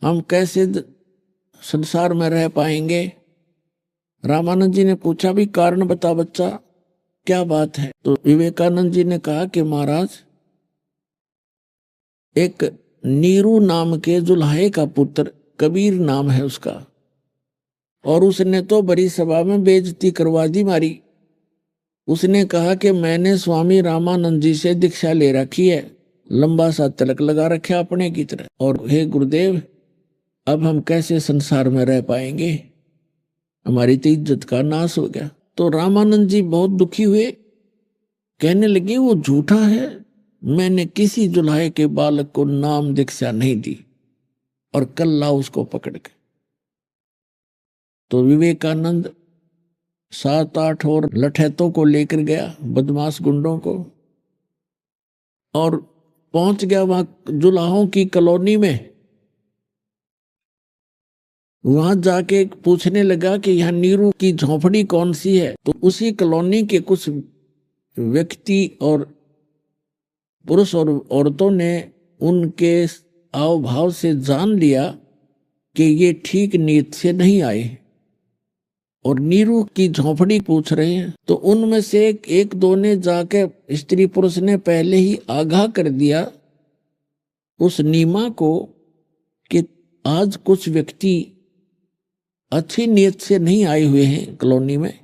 हम कैसे संसार में रह पाएंगे। रामानंद जी ने पूछा, भी कारण बता बच्चा, क्या बात है? तो विवेकानंद जी ने कहा कि महाराज, एक नीरू नाम के जुल्हाए का पुत्र, कबीर नाम है उसका, और उसने तो बड़ी सभा में बेइज्जती करवा दी मारी। उसने कहा कि मैंने स्वामी रामानंद जी से दीक्षा ले रखी है, लंबा सा तिलक लगा रखा अपने की तरह, और हे गुरुदेव अब हम कैसे संसार में रह पाएंगे, हमारी तो इज्जत का नाश हो गया। तो रामानंद जी बहुत दुखी हुए, कहने लगे वो झूठा है, मैंने किसी जुल्हाए के बालक को नाम दीक्षा नहीं दी, और कल लाओ उसको पकड़ के। तो विवेकानंद 7-8 और लठैतों को लेकर गया, बदमाश गुंडों को, और पहुंच गया वहां जुलाहों की कॉलोनी में। वहां जाके पूछने लगा कि यहाँ नीरू की झोंपड़ी कौन सी है। तो उसी कॉलोनी के कुछ व्यक्ति और पुरुष और औरतों ने उनके आव भाव से जान लिया कि ये ठीक नीयत से नहीं आए और नीरू की झोंपड़ी पूछ रहे हैं। तो उनमें से एक दो ने जाके, स्त्री पुरुष ने पहले ही आगाह कर दिया उस नीमा को कि आज कुछ व्यक्ति अच्छी नीयत से नहीं आए हुए हैं कॉलोनी में,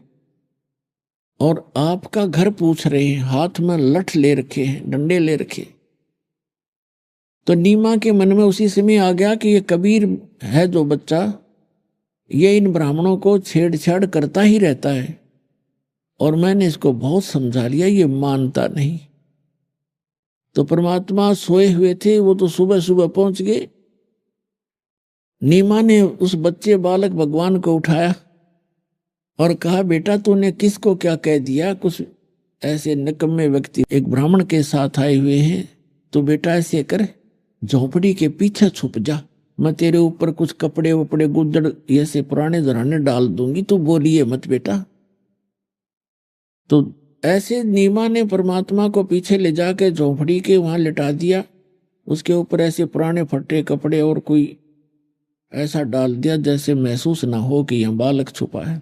और आपका घर पूछ रहे हैं, हाथ में लठ ले रखे हैं, डंडे ले रखे। तो नीमा के मन में उसी समय आ गया कि ये कबीर है जो बच्चा, ये इन ब्राह्मणों को छेड़छाड़ करता ही रहता है, और मैंने इसको बहुत समझा लिया, ये मानता नहीं। तो परमात्मा सोए हुए थे, वो तो सुबह सुबह पहुंच गए। नीमा ने उस बच्चे बालक भगवान को उठाया और कहा, बेटा तूने किसको क्या कह दिया? कुछ ऐसे निकम्मे व्यक्ति एक ब्राह्मण के साथ आए हुए हैं, तो बेटा ऐसे कर, झोंपड़ी के पीछे छुप जा, मैं तेरे ऊपर कुछ कपड़े वपड़े गुदड़ ऐसे पुराने जराने डाल दूंगी, तू बोलिए मत बेटा। तो ऐसे नीमा ने परमात्मा को पीछे ले जाके झोंपड़ी के वहां लिटा दिया, उसके ऊपर ऐसे पुराने फटे कपड़े और कोई ऐसा डाल दिया जैसे महसूस ना हो कि यहां बालक छुपा है।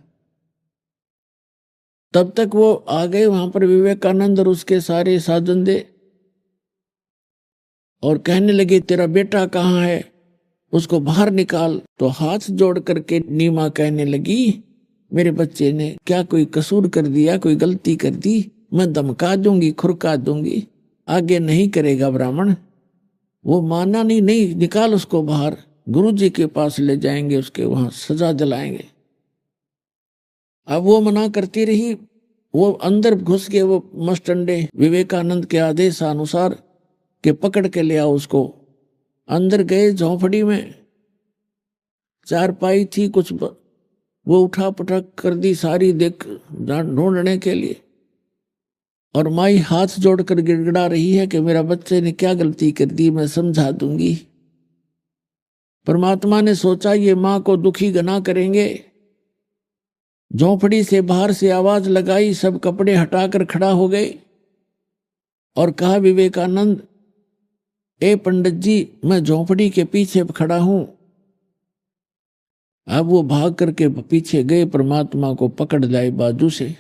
तब तक वो आ गए वहां पर विवेकानंद और उसके सारे साजंदे, और कहने लगे, तेरा बेटा कहाँ है, उसको बाहर निकाल। तो हाथ जोड़ करके नीमा कहने लगी, मेरे बच्चे ने क्या कोई कसूर कर दिया, कोई गलती कर दी, मैं धमका दूंगी, खुरका दूंगी, आगे नहीं करेगा ब्राह्मण। वो माना नहीं, नहीं निकाल उसको बाहर, गुरु जी के पास ले जाएंगे, उसके वहां सजा दिलाएंगे। अब वो मना करती रही, वो अंदर घुस गए, वो मस्टंडे विवेकानंद के आदेश अनुसार के पकड़ के ले आओ उसको। अंदर गए झोंपड़ी में, चारपाई थी, कुछ वो उठा पटक कर दी सारी, देख ढूंढने के लिए। और माई हाथ जोड़कर गिड़गिड़ा रही है कि मेरा बच्चे ने क्या गलती कर दी, मैं समझा दूंगी। परमात्मा ने सोचा ये मां को दुखी गना करेंगे, झोंपड़ी से बाहर से आवाज लगाई, सब कपड़े हटाकर खड़ा हो गए और कहा, विवेकानंद, ए पंडित जी, मैं झोंपड़ी के पीछे खड़ा हूं। अब वो भाग करके पीछे गए, परमात्मा को पकड़ लाए बाजू से।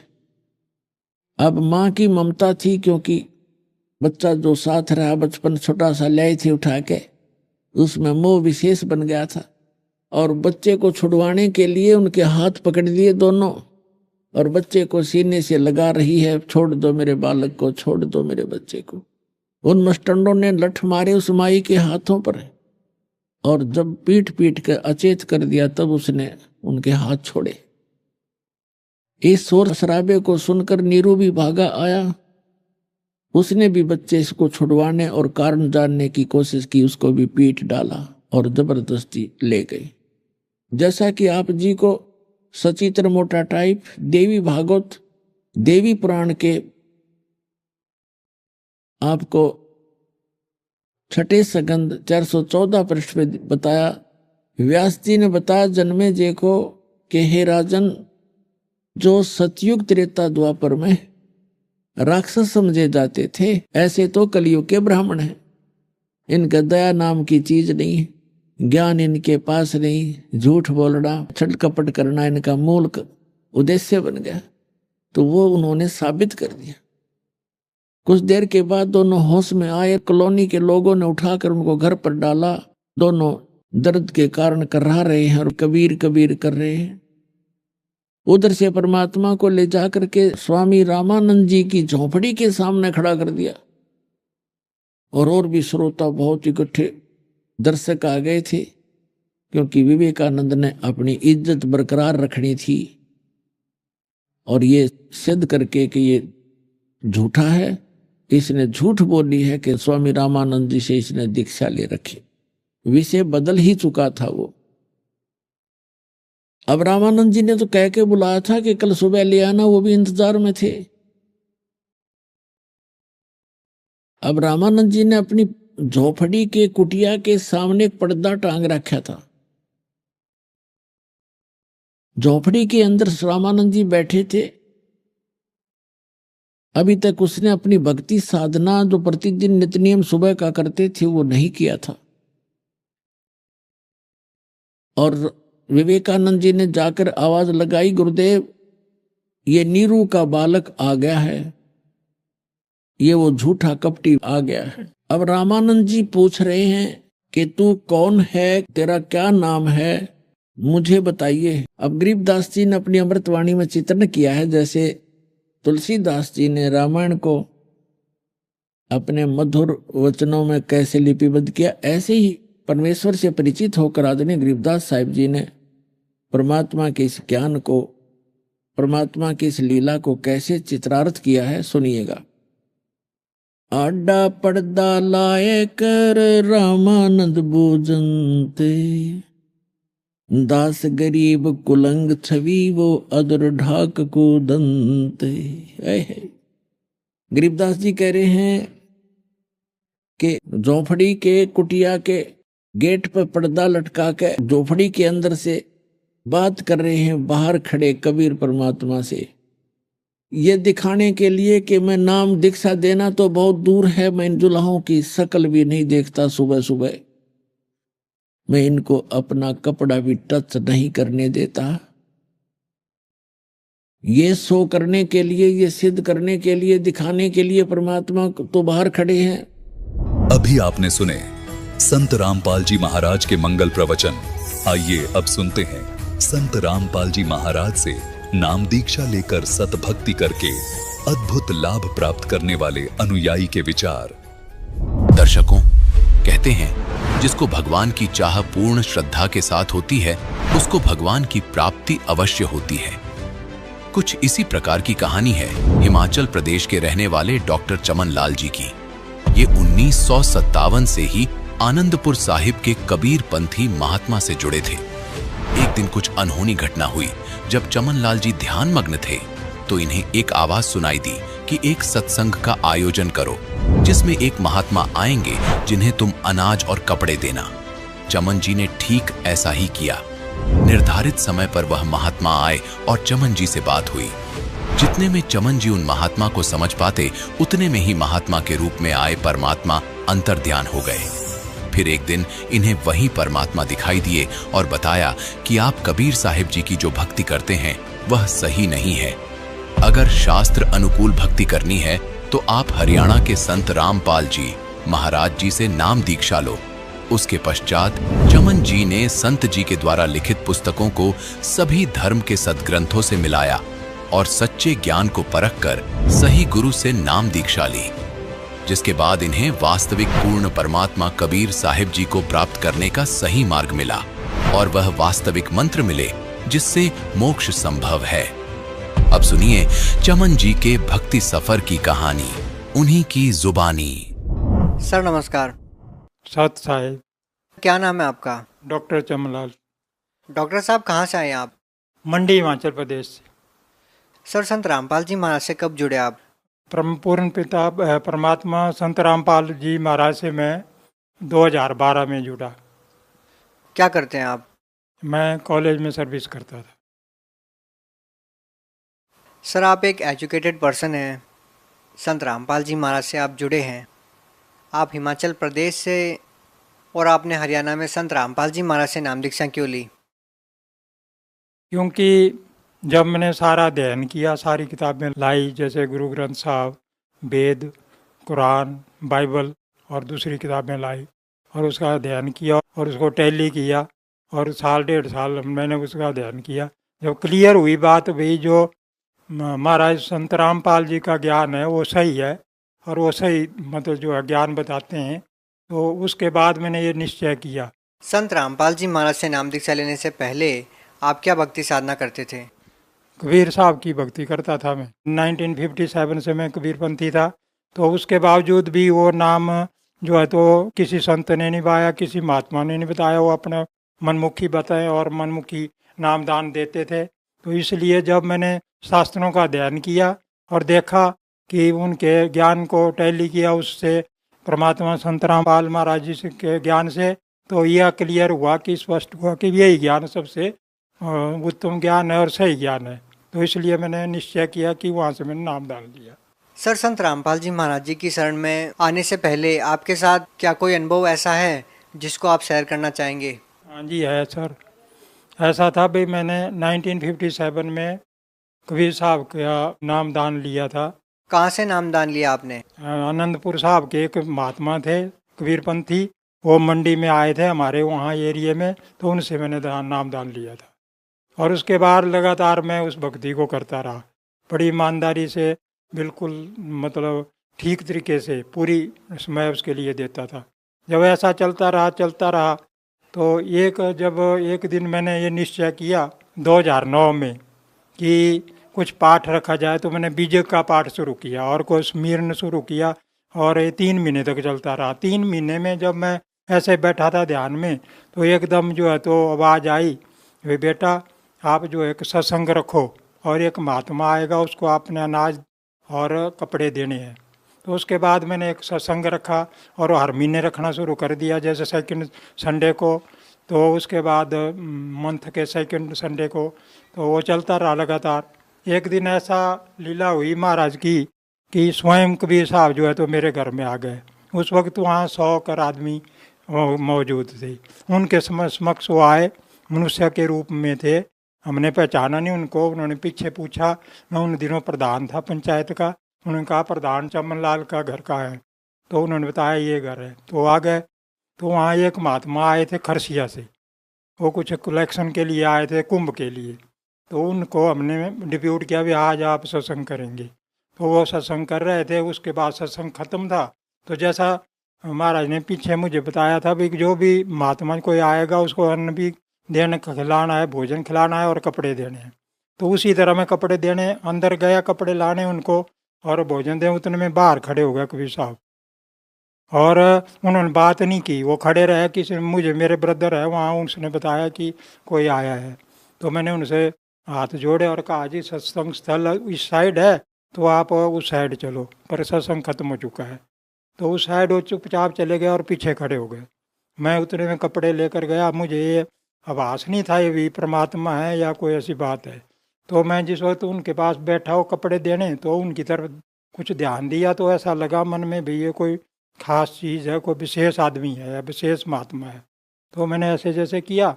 अब मां की ममता थी, क्योंकि बच्चा जो साथ रहा बचपन छोटा सा लाए थे उठा के, उसमें मोह विशेष बन गया था, और बच्चे को छुड़वाने के लिए उनके हाथ पकड़ लिए दोनों, और बच्चे को सीने से लगा रही है, छोड़ दो मेरे बालक को, छोड़ दो मेरे बच्चे को। उन मस्टंडों ने लठ मारे उस माई के हाथों पर, और जब पीट पीट कर अचेत कर दिया तब उसने उनके हाथ छोड़े। इस शोर शराबे को सुनकर नीरू भी भागा आया, उसने भी बच्चे को छुड़वाने और कारण जानने की कोशिश की, उसको भी पीट डाला और जबरदस्ती ले गई। जैसा कि आप जी को सचित्र मोटा टाइप देवी भागवत देवी पुराण के आपको छठे सकंद 414 पृष्ठ पे बताया। व्यास जी ने बताया जन्मेजय को कि हे राजन, जो सतयुग त्रेता द्वापर में राक्षस समझे जाते थे, ऐसे तो कलयुग के ब्राह्मण हैं। इनका दया नाम की चीज नहीं, ज्ञान इनके पास नहीं, झूठ बोलना, छल कपट करना इनका मूल उद्देश्य बन गया। तो वो उन्होंने साबित कर दिया। कुछ देर के बाद दोनों होश में आए। कॉलोनी के लोगों ने उठाकर उनको घर पर डाला। दोनों दर्द के कारण कर्रा रहे हैं और कबीर कबीर कर रहे हैं। उधर से परमात्मा को ले जाकर के स्वामी रामानंद जी की झोपड़ी के सामने खड़ा कर दिया। और भी श्रोता बहुत इकट्ठे दर्शक आ गए थे, क्योंकि विवेकानंद ने अपनी इज्जत बरकरार रखनी थी और ये सिद्ध करके कि ये झूठा है, इसने झूठ बोली है कि स्वामी रामानंद जी से इसने दीक्षा ले रखी। विषय बदल ही चुका था वो। अब रामानंद जी ने तो कह के बुलाया था कि कल सुबह ले आना, वो भी इंतजार में थे। अब रामानंद जी ने अपनी झोपड़ी के कुटिया के सामने एक पर्दा टांग रखा था। झोपड़ी के अंदर रामानंद जी बैठे थे। अभी तक उसने अपनी भक्ति साधना जो प्रतिदिन नित्य नियम सुबह का करते थे वो नहीं किया था। और विवेकानंद जी ने जाकर आवाज लगाई, गुरुदेव ये नीरू का बालक आ गया है, ये वो झूठा कपटी आ गया है। अब रामानंद जी पूछ रहे हैं कि तू कौन है, तेरा क्या नाम है, मुझे बताइए। अब गरीबदास जी ने अपनी अमृतवाणी में चित्रण किया है, जैसे तुलसीदास जी ने रामायण को अपने मधुर वचनों में कैसे लिपिबद्ध किया, ऐसे ही परमेश्वर से परिचित होकर आदरणीय गरीबदास साहिब जी ने परमात्मा के इस ज्ञान को, परमात्मा की इस लीला को कैसे चित्रार्थ किया है, सुनिएगा। आडा पर्दा लाए कर रामानंद बूझनते, दास गरीब कुलंग छवि वो अदर ढाक को दंते। गरीबदास जी कह रहे हैं कि झोपड़ी के कुटिया के गेट पर पर्दा लटका के झोपड़ी के अंदर से बात कर रहे हैं बाहर खड़े कबीर परमात्मा से, ये दिखाने के लिए कि मैं नाम दीक्षा देना तो बहुत दूर है, मैं इन दुल्हों की शकल भी नहीं देखता, सुबह सुबह मैं इनको अपना कपड़ा भी टच नहीं करने देता। ये शो करने के लिए, ये सिद्ध करने के लिए, दिखाने के लिए परमात्मा तो बाहर खड़े हैं। अभी आपने सुने संत रामपाल जी महाराज के मंगल प्रवचन। आइए अब सुनते हैं संत रामपाल जी महाराज से नाम दीक्षा लेकर सतभक्ति करके अद्भुत लाभ प्राप्त करने वाले अनुयायी के विचार। दर्शकों, कहते हैं जिसको भगवान की चाह पूर्ण श्रद्धा के साथ होती है, उसको भगवान की प्राप्ति अवश्य होती है। कुछ इसी प्रकार की कहानी है हिमाचल प्रदेश के रहने वाले डॉक्टर चमन लाल जी की। ये 1957 से ही आनंदपुर साहिब के कबीर पंथी महात्मा से जुड़े थे। एक दिन कुछ अनहोनी घटना हुई। जब चमन लाल जी ध्यान मग्न थे तो इन्हें एक आवाज सुनाई दी कि एक सत्संग का आयोजन करो जिसमें एक महात्मा आएंगे जिन्हें तुम अनाज और कपड़े देना। चमन जी ने ठीक ऐसा ही किया। निर्धारित समय पर वह महात्मा आए और चमन जी से बात हुई। जितने में चमन जी उन महात्मा को समझ पाते, उतने में ही महात्मा के रूप में आए परमात्मा अंतर्ध्यान हो गए। फिर एक दिन इन्हें वही परमात्मा दिखाई दिए और बताया कि आप कबीर साहिब जी की जो भक्ति करते हैं वह सही नहीं है। अगर शास्त्र अनुकूल भक्ति करनी है तो आप हरियाणा के संत रामपाल जी महाराज जी से नाम दीक्षा लो। उसके पश्चात चमन जी ने संत जी के द्वारा लिखित पुस्तकों को सभी धर्म के सद्ग्रंथों से मिलाया और सच्चे ज्ञान को परखकर सही गुरु से नाम दीक्षा ली, जिसके बाद इन्हें वास्तविक पूर्ण परमात्मा कबीर साहिब जी को प्राप्त करने का सही मार्ग मिला और वह वास्तविक मंत्र मिले जिससे मोक्ष संभव है। अब सुनिए चमन जी के भक्ति सफर की कहानी, उन्हीं की जुबानी। सर नमस्कार। सत साहिब। क्या नाम है आपका? डॉक्टर चमनलाल। डॉक्टर साहब कहाँ से आए आप? मंडी हिमाचल प्रदेश से। सर संत रामपाल जी महाराज से कब जुड़े आप? पूर्ण पिता परमात्मा संत रामपाल जी महाराज से मैं 2012 में जुड़ा। क्या करते हैं आप? मैं कॉलेज में सर्विस करता था। सर, आप एक एजुकेटेड पर्सन हैं, संत रामपाल जी महाराज से आप जुड़े हैं। आप हिमाचल प्रदेश से और आपने हरियाणा में संत रामपाल जी महाराज से नाम दीक्षा क्यों ली? क्योंकि जब मैंने सारा अध्ययन किया, सारी किताबें लाई, जैसे गुरु ग्रंथ साहब, वेद, कुरान, बाइबल और दूसरी किताबें लाई और उसका अध्ययन किया और उसको टैली किया और साल 1.5 साल मैंने उसका अध्ययन किया। जब क्लियर हुई बात भाई जो महाराज संत रामपाल जी का ज्ञान है वो सही है और वो सही मतलब जो है ज्ञान बताते हैं, तो उसके बाद मैंने ये निश्चय किया। संत रामपाल जी महाराज से नाम दीक्षा लेने से पहले आप क्या भक्ति साधना करते थे? कबीर साहब की भक्ति करता था मैं। 1957 से मैं कबीरपंथी था, तो उसके बावजूद भी वो नाम जो है तो किसी संत ने निभाया, किसी महात्मा ने नहीं बताया, वो अपना मनमुखी बताए और मनमुखी नाम दान देते थे। तो इसलिए जब मैंने शास्त्रों का अध्ययन किया और देखा कि उनके ज्ञान को टैली किया उससे, परमात्मा संत रामपाल महाराज जी के ज्ञान से, तो यह क्लियर हुआ कि स्पष्ट हुआ कि यही ज्ञान सबसे उत्तम ज्ञान है और सही ज्ञान है। तो इसलिए मैंने निश्चय किया कि वहाँ से मैंने नाम डाल दिया। सर, संत रामपाल जी महाराज जी की शरण में आने से पहले आपके साथ क्या कोई अनुभव ऐसा है जिसको आप शेयर करना चाहेंगे? हाँ जी है सर। ऐसा था भाई, मैंने 1957 में कबीर साहब का नाम दान लिया था। कहाँ से नाम दान लिया आपने? आनंदपुर साहब के एक महात्मा थे कबीरपंथी, वो मंडी में आए थे हमारे वहाँ एरिए में, तो उनसे मैंने नाम दान लिया था। और उसके बाद लगातार मैं उस भक्ति को करता रहा, बड़ी ईमानदारी से, बिल्कुल मतलब ठीक तरीके से पूरी समय उसके लिए देता था। जब ऐसा चलता रहा तो जब एक दिन मैंने ये निश्चय किया 2009 में कि कुछ पाठ रखा जाए, तो मैंने बीजक का पाठ शुरू किया और कोई स्मरण शुरू किया और ये 3 महीने तक चलता रहा। 3 महीने में जब मैं ऐसे बैठा था ध्यान में, तो एकदम जो है तो आवाज़ आई, वे बेटा आप जो एक सत्संग रखो और एक महात्मा आएगा, उसको आपने अनाज और कपड़े देने हैं। तो उसके बाद मैंने एक सत्संग रखा और हर महीने रखना शुरू कर दिया, जैसे सेकंड संडे को, तो उसके बाद मंथ के सेकंड संडे को, तो वो चलता रहा लगातार। एक दिन ऐसा लीला हुई महाराज की कि स्वयं कबीर साहब जो है तो मेरे घर में आ गए। उस वक्त वहाँ 100 कर आदमी मौजूद थे। उनके समक्ष वो आए, मनुष्य के रूप में थे, हमने पहचाना नहीं उनको। उन्होंने पीछे पूछा, मैं उन दिनों प्रधान था पंचायत का। उन्होंने कहा प्रधान चमनलाल का घर का है, तो उन्होंने बताया ये घर है। तो आ गए, तो वहाँ एक महात्मा आए थे खरसिया से, वो कुछ कलेक्शन के लिए आए थे, कुंभ के लिए। तो उनको हमने डिप्यूट किया भी आज आप सत्संग करेंगे। तो वो सत्संग कर रहे थे। उसके बाद सत्संग खत्म था, तो जैसा महाराज ने पीछे मुझे बताया था भी जो भी महात्मा कोई आएगा उसको अन्न भी देने खिलाना है, भोजन खिलाना है और कपड़े देने हैं। तो उसी तरह मैं कपड़े देने अंदर गया, कपड़े लाने उनको और भोजन दे। उतने में बाहर खड़े हो गए कबीर साहब और उन्होंने बात नहीं की, वो खड़े रहे। किसी मुझे मेरे ब्रदर है वहाँ, उसने बताया कि कोई आया है। तो मैंने उनसे हाथ जोड़े और कहा जी सत्संग स्थल इस साइड है, तो आप उस साइड चलो, पर सत्संग खत्म हो चुका है। तो उस साइड वो चुपचाप चले गए और पीछे खड़े हो गए। मैं उतने में कपड़े लेकर गया। मुझे ये आभास नहीं था ये भी परमात्मा है या कोई ऐसी बात है। तो मैं जिस वक्त उनके पास बैठा हो कपड़े देने, तो उनकी तरफ कुछ ध्यान दिया, तो ऐसा लगा मन में भी ये कोई खास चीज़ है, कोई विशेष आदमी है या विशेष महात्मा है। तो मैंने ऐसे जैसे किया,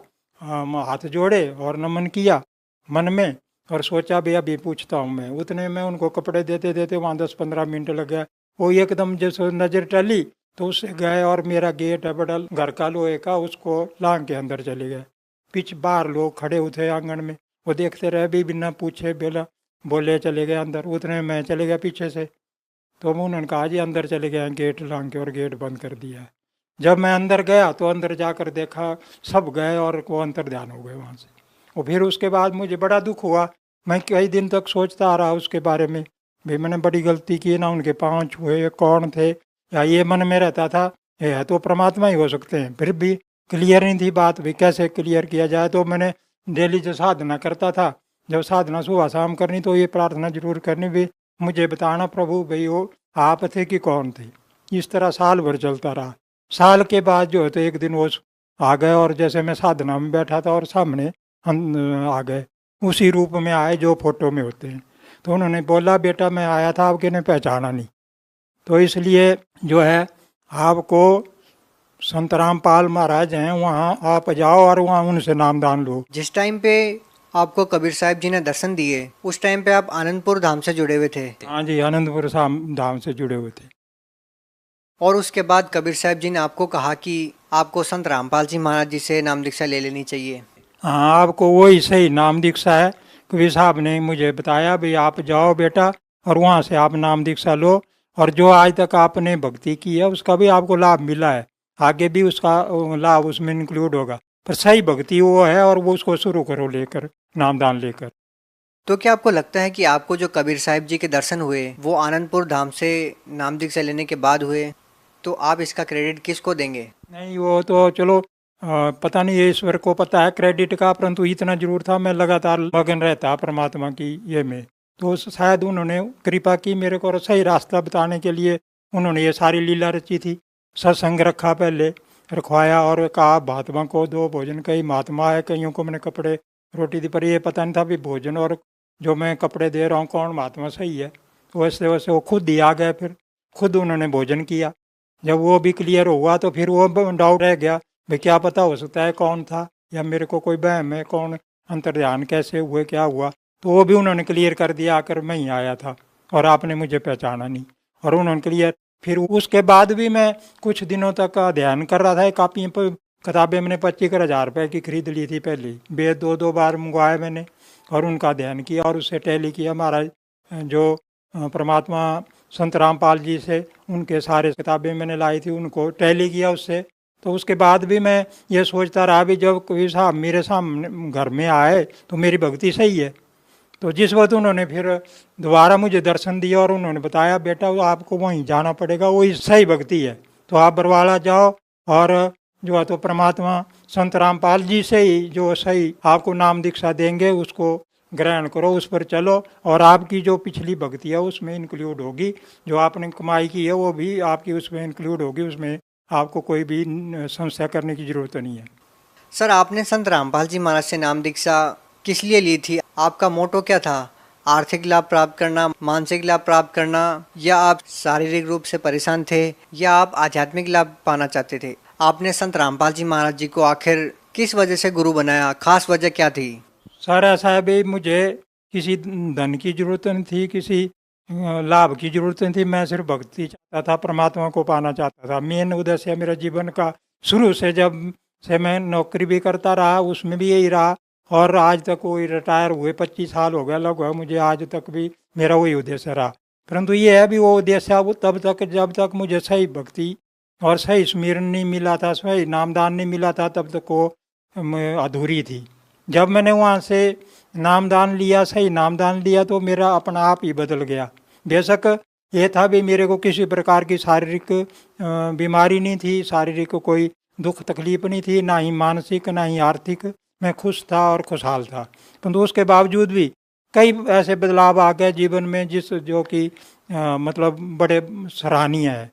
हाथ जोड़े और नमन किया मन में और सोचा भी अभी पूछता हूँ मैं। उतने में उनको कपड़े देते देते वहाँ 10-15 मिनट लग गया। वो एकदम जैसे नज़र टली तो उससे गए और मेरा गेट है बड़ा घर का लोहे का, उसको लांग के अंदर चले गए। पीछे बाहर लोग खड़े हुए आंगन में, वो देखते रहे भी, बिना पूछे बेला बोले चले गए अंदर। उतने में मैं चले गया पीछे से। तो उन्होंने कहा जी अंदर चले गए गेट लांग के, और गेट बंद कर दिया। जब मैं अंदर गया तो अंदर जाकर देखा सब गए और वो अंतर ध्यान हो गए वहाँ से। और फिर उसके बाद मुझे बड़ा दुख हुआ। मैं कई दिन तक सोचता आ रहा उसके बारे में, भाई मैंने बड़ी गलती की ना, उनके पाँव छुए, ये कौन थे, या ये मन में रहता था ये तो परमात्मा ही हो सकते हैं। फिर भी क्लियर नहीं थी बात, भी कैसे क्लियर किया जाए। तो मैंने डेली जो साधना करता था, जब साधना सुबह शाम करनी तो ये प्रार्थना जरूर करनी भी, मुझे बताना प्रभु भाई वो आप थे कि कौन थे। इस तरह साल भर चलता रहा। साल के बाद जो है तो एक दिन वो आ गए और जैसे मैं साधना में बैठा था और सामने आ गए, उसी रूप में आए जो फोटो में होते हैं। तो उन्होंने बोला बेटा मैं आया था, आपके ने पहचाना नहीं, तो इसलिए जो है आपको संत रामपाल महाराज हैं वहाँ आप जाओ और वहाँ उनसे नामदान लो। जिस टाइम पे आपको कबीर साहब जी ने दर्शन दिए उस टाइम पे आप आनंदपुर धाम से जुड़े हुए थे? हाँ जी, आनंदपुर धाम से जुड़े हुए थे। और उसके बाद कबीर साहब जी ने आपको कहा कि आपको संत रामपाल जी महाराज जी से नाम दीक्षा ले लेनी चाहिए। हाँ, आपको वही सही नाम दीक्षा है। कबीर साहब ने मुझे बताया भाई आप जाओ बेटा और वहाँ से आप नाम दीक्षा लो, और जो आज तक आपने भक्ति की है उसका भी आपको लाभ मिला है, आगे भी उसका लाभ उसमें इंक्लूड होगा। पर सही भक्ति वो है और वो उसको शुरू करो लेकर, नामदान लेकर। तो क्या आपको लगता है कि आपको जो कबीर साहब जी के दर्शन हुए वो आनंदपुर धाम से नाम दीक्षा लेने के बाद हुए, तो आप इसका क्रेडिट किसको देंगे? नहीं, वो तो चलो पता नहीं, ये ईश्वर को पता है क्रेडिट का, परंतु इतना जरूर था मैं लगातार मगन रहता परमात्मा की ये में, तो शायद उन्होंने कृपा की मेरे को सही रास्ता बताने के लिए। उन्होंने ये सारी लीला रची थी। सत्संग रखा, पहले रखवाया और कहा महात्मा को दो भोजन, कई महात्मा है, कईयों को मैंने कपड़े रोटी दी, पर ये पता नहीं था भी भोजन और जो मैं कपड़े दे रहा हूँ कौन महात्मा सही है। वैसे वैसे वो खुद ही आ गए, फिर खुद उन्होंने भोजन किया। जब वो भी क्लियर हुआ तो फिर वो डाउट रह गया भाई क्या पता हो सकता है कौन था, या मेरे को कोई बहम है, कौन अंतर्ध्यान कैसे हुए, क्या हुआ, तो वो भी उन्होंने क्लियर कर दिया। आकर मैं ही आया था और आपने मुझे पहचाना नहीं, और उन्होंने क्लियर। फिर उसके बाद भी मैं कुछ दिनों तक अध्ययन कर रहा था। कापी पर किताबें मैंने 25,000 रुपये की खरीद ली थी पहले, वेद दो बार मंगवाए मैंने और उनका अध्ययन किया और उससे टैली किया। महाराज जो परमात्मा संत रामपाल जी से उनके सारे किताबें मैंने लाई थी, उनको टैली किया उससे। तो उसके बाद भी मैं ये सोचता रहा भी जब कबीर साहब मेरे सामने घर में आए तो मेरी भक्ति सही है। तो जिस वक्त उन्होंने फिर दोबारा मुझे दर्शन दिया और उन्होंने बताया बेटा आपको वहीं जाना पड़ेगा, वही सही भक्ति है, तो आप बरवाला जाओ और जो है तो परमात्मा संत रामपाल जी से ही जो सही आपको नाम दीक्षा देंगे उसको ग्रहण करो, उस पर चलो, और आपकी जो पिछली भक्ति है उसमें इंक्लूड होगी, जो आपने कमाई की है वो भी आपकी उसमें इंक्लूड होगी, उसमें आपको कोई भी संशय करने की जरूरत नहीं है। सर, आपने संत रामपाल जी महाराज से नाम दीक्षा किस लिए ली थी? आपका मोटो क्या था? आर्थिक लाभ प्राप्त करना, मानसिक लाभ प्राप्त करना, या आप शारीरिक रूप से परेशान थे, या आप आध्यात्मिक लाभ पाना चाहते थे? आपने संत रामपाल जी महाराज जी को आखिर किस वजह से गुरु बनाया? खास वजह क्या थी? सर ऐसा है भाई, मुझे किसी धन की जरूरत नहीं थी, किसी लाभ की जरूरत नहीं थी। मैं सिर्फ भक्ति चाहता था, परमात्मा को पाना चाहता था। मेन उद्देश्य मेरा जीवन का शुरू से, जब से मैं नौकरी भी करता रहा उसमें भी यही रहा, और आज तक वही रिटायर हुए 25 साल हो गया लगभग मुझे, आज तक भी मेरा वही उद्देश्य रहा। परंतु ये है भी वो उद्देश्य वो तब तक जब तक मुझे सही भक्ति और सही स्मरण नहीं मिला था, सही नामदान नहीं मिला था, तब तक वो अधूरी थी। जब मैंने वहाँ से नामदान लिया, सही नामदान लिया, तो मेरा अपना आप ही बदल गया। बेशक ये था भी मेरे को किसी प्रकार की शारीरिक बीमारी नहीं थी, शारीरिक कोई दुख तकलीफ नहीं थी, ना ही मानसिक ना ही आर्थिक, मैं खुश था और खुशहाल था। परंतु उसके बावजूद भी कई ऐसे बदलाव आ गए जीवन में जिस जो कि मतलब बड़े सराहनीय है।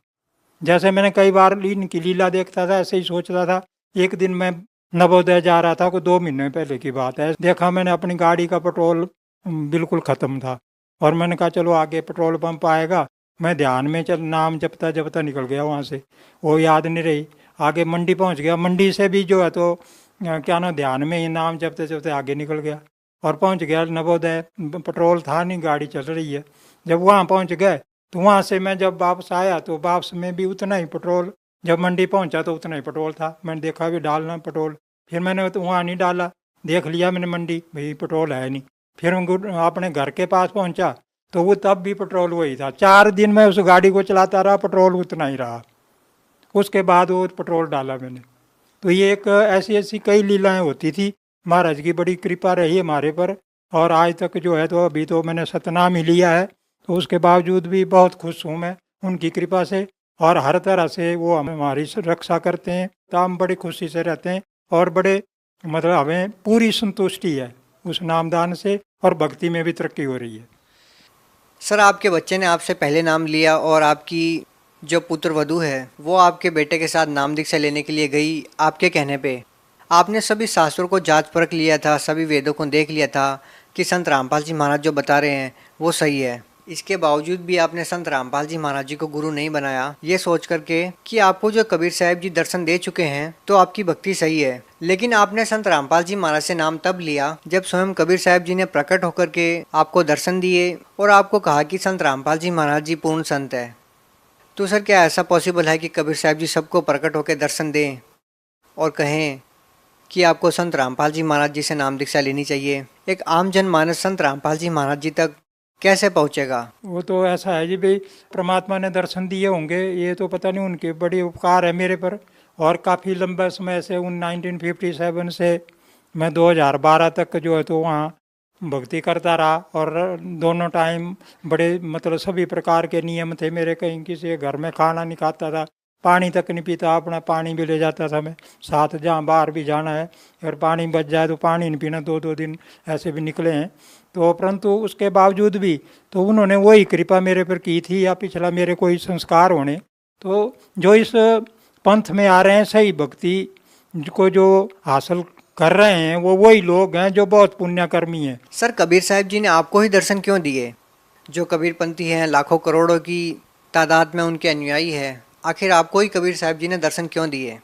जैसे मैंने कई बार इनकी लीला देखता था, ऐसे ही सोचता था। एक दिन मैं नवोदय जा रहा था, कोई 2 महीने पहले की बात है, देखा मैंने अपनी गाड़ी का पेट्रोल बिल्कुल ख़त्म था, और मैंने कहा चलो आगे पेट्रोल पंप आएगा। मैं ध्यान में चल नाम जपता जपता निकल गया वहाँ से, वो याद नहीं रही। आगे मंडी पहुँच गया, मंडी से भी जो है तो क्या ना ध्यान में ही नाम जपते जपते आगे निकल गया और पहुँच गया नवोदय। पेट्रोल था नहीं, गाड़ी चल रही है। जब वहाँ पहुँच गए तो वहाँ से मैं जब वापस आया तो वापस में भी उतना ही पेट्रोल, जब मंडी पहुंचा तो उतना ही पेट्रोल था। मैंने देखा भी डालना पेट्रोल, फिर मैंने तो वहाँ नहीं डाला, देख लिया मैंने मंडी भाई पेट्रोल है नहीं। फिर अपने घर के पास पहुंचा तो वो तब भी पेट्रोल वही था। 4 दिन में उस गाड़ी को चलाता रहा, पेट्रोल उतना ही रहा। उसके बाद वो पेट्रोल डाला मैंने। तो ये एक ऐसी ऐसी कई लीलाएँ होती थी। महाराज की बड़ी कृपा रही हमारे पर, और आज तक जो है तो अभी तो मैंने सतनाम ही लिया है, तो उसके बावजूद भी बहुत खुश हूँ मैं उनकी कृपा से, और हर तरह से वो हमारी रक्षा करते हैं, तो हम बड़ी खुशी से रहते हैं, और बड़े मतलब हमें पूरी संतुष्टि है उस नामदान से, और भक्ति में भी तरक्की हो रही है। सर, आपके बच्चे ने आपसे पहले नाम लिया और आपकी जो पुत्र वधू है वो आपके बेटे के साथ नाम दीक्षा लेने के लिए गई। आपके कहने पे आपने सभी शास्त्रों को जांच परख लिया था, सभी वेदों को देख लिया था कि संत रामपाल जी महाराज जो बता रहे हैं वो सही है। इसके बावजूद भी आपने संत रामपाल जी महाराज जी को गुरु नहीं बनाया, ये सोच करके कि आपको जो कबीर साहब जी दर्शन दे चुके हैं तो आपकी भक्ति सही है। लेकिन आपने संत रामपाल जी महाराज से नाम तब लिया जब स्वयं कबीर साहब जी ने प्रकट होकर के आपको दर्शन दिए और आपको कहा कि संत रामपाल जी महाराज जी पूर्ण संत है। तो सर, क्या ऐसा पॉसिबल है कि कबीर साहब जी सबको प्रकट होकर दर्शन दें और कहें कि आपको संत रामपाल जी महाराज जी से नाम दीक्षा लेनी चाहिए? एक आम जनमानस संत रामपाल जी महाराज जी तक कैसे पहुंचेगा? वो तो ऐसा है जी भाई, परमात्मा ने दर्शन दिए होंगे, ये तो पता नहीं, उनके बड़े उपकार है मेरे पर। और काफ़ी लंबा समय से 1957 से मैं 2012 तक जो है तो वहाँ भक्ति करता रहा और दोनों टाइम बड़े मतलब सभी प्रकार के नियम थे मेरे। कहीं किसी के घर में खाना नहीं खाता था, पानी तक नहीं पीता, अपना पानी भी ले जाता था मैं साथ, जहाँ बाहर भी जाना है अगर पानी बच जाए तो पानी नहीं पीना, 2-2 दिन ऐसे भी निकले हैं। तो परंतु उसके बावजूद भी तो उन्होंने वही कृपा मेरे पर की थी या पिछला मेरे कोई संस्कार होने। तो जो इस पंथ में आ रहे हैं, सही भक्ति को जो हासिल कर रहे हैं वो वही लोग हैं जो बहुत पुण्यकर्मी हैं। सर, कबीर साहब जी ने आपको ही दर्शन क्यों दिए? जो कबीरपंथी हैं, लाखों करोड़ों की तादाद में उनके अनुयायी है, आखिर आपको ही कबीर साहब जी ने दर्शन क्यों दिए?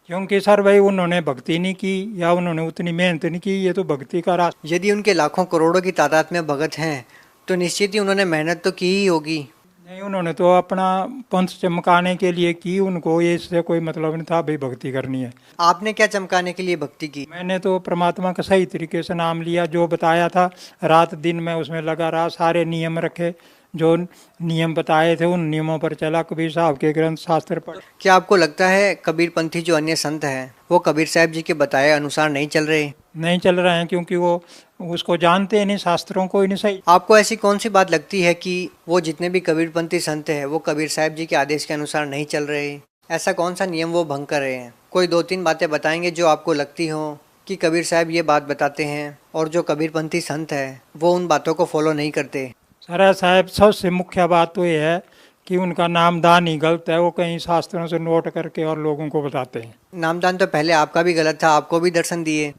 क्योंकि सर भाई उन्होंने भक्ति नहीं की या उन्होंने उतनी मेहनत नहीं की, ये तो भक्ति का रास्ता। यदि उनके लाखों करोड़ों की तादाद में भगत हैं तो निश्चित ही उन्होंने मेहनत तो की ही होगी। नहीं, उन्होंने तो अपना पंथ चमकाने के लिए की, उनको ये इससे कोई मतलब नहीं था भाई भक्ति करनी है। आपने क्या चमकाने के लिए भक्ति की? मैंने तो परमात्मा का सही तरीके से नाम लिया, जो बताया था रात दिन मैं उसमें लगा रहा, सारे नियम रखे, जो नियम बताए थे उन नियमों पर चला, कबीर साहब के ग्रंथ शास्त्र पर। क्या आपको लगता है कबीरपंथी जो अन्य संत हैं वो कबीर साहब जी के बताए अनुसार नहीं चल रहे? नहीं चल रहे हैं, क्योंकि वो उसको जानते हैं नहीं, शास्त्रों को ही नहीं सही। आपको ऐसी कौन सी बात लगती है कि वो जितने भी कबीरपंथी संत हैं वो कबीर साहब जी के आदेश के अनुसार नहीं चल रहे? ऐसा कौन सा नियम वो भंग कर रहे हैं? कोई 2-3 बातें बताएंगे जो आपको लगती हो कि कबीर साहब ये बात बताते हैं और जो कबीरपंथी संत है वो उन बातों को फॉलो नहीं करते? सर साहब, सबसे मुख्य बात तो ये है कि उनका नामदान ही गलत है, वो कहीं शास्त्रों से नोट करके और लोगों को बताते हैं। नामदान तो पहले आपका भी गलत था, आपको भी दर्शन दिए,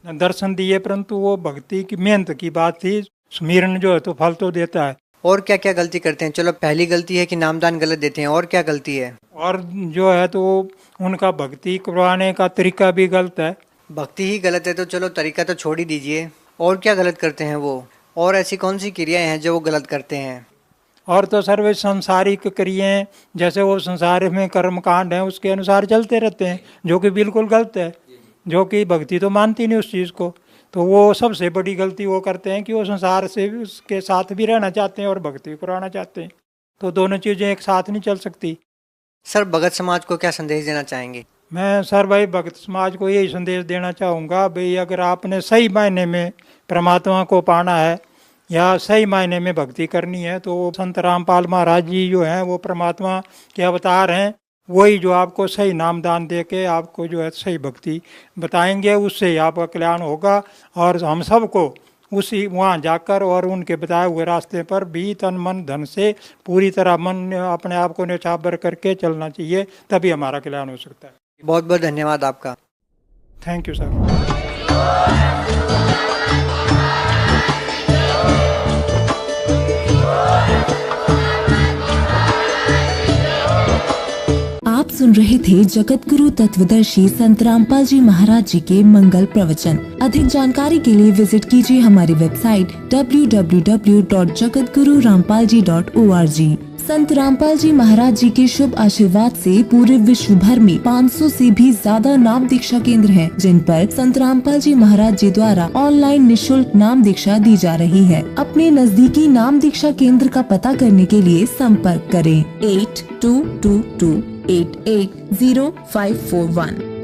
परंतु वो भक्ति की मेहनत की बात थी, सुमिरन जो है तो फल तो देता है। और क्या क्या गलती करते हैं? चलो, पहली गलती है कि नामदान गलत देते हैं, और क्या गलती है? और जो है तो उनका भक्ति करवाने का तरीका भी गलत है। भक्ति ही गलत है तो चलो तरीका तो छोड़ ही दीजिए, और क्या गलत करते हैं वो? और ऐसी कौन सी क्रियाएं हैं जो वो गलत करते हैं? और तो सर वे संसारिक क्रियाएं, जैसे वो संसार में कर्म कांड है उसके अनुसार चलते रहते हैं, जो कि बिल्कुल गलत है, जो कि भक्ति तो मानती नहीं उस चीज़ को। तो वो सबसे बड़ी गलती वो करते हैं कि वो संसार से उसके साथ भी रहना चाहते हैं और भक्ति कराना चाहते हैं, तो दोनों चीज़ें एक साथ नहीं चल सकती। सर, भगत समाज को क्या संदेश देना चाहेंगे? मैं सर भाई भगत समाज को यही संदेश देना चाहूँगा, भाई अगर आपने सही मायने में परमात्मा को पाना है या सही मायने में भक्ति करनी है तो संत रामपाल महाराज जी जो हैं वो परमात्मा के अवतार हैं, वही जो आपको सही नामदान दे के आपको जो है सही भक्ति बताएंगे, उससे ही आपका कल्याण होगा। और हम सबको उसी वहाँ जाकर और उनके बताए हुए रास्ते पर भी तन मन धन से पूरी तरह मन अपने आप को न्यौछावर करके चलना चाहिए, तभी हमारा कल्याण हो सकता है। बहुत बहुत धन्यवाद आपका। Thank you sir. आप सुन रहे थे जगत गुरु तत्वदर्शी संत रामपाल जी महाराज जी के मंगल प्रवचन। अधिक जानकारी के लिए विजिट कीजिए हमारी वेबसाइट www.jagatgururampalji.org। संत रामपाल जी महाराज जी के शुभ आशीर्वाद से पूरे विश्व भर में 500 से भी ज्यादा नाम दीक्षा केंद्र हैं, जिन पर संत रामपाल जी महाराज जी द्वारा ऑनलाइन निशुल्क नाम दीक्षा दी जा रही है। अपने नजदीकी नाम दीक्षा केंद्र का पता करने के लिए संपर्क करें 8222880541।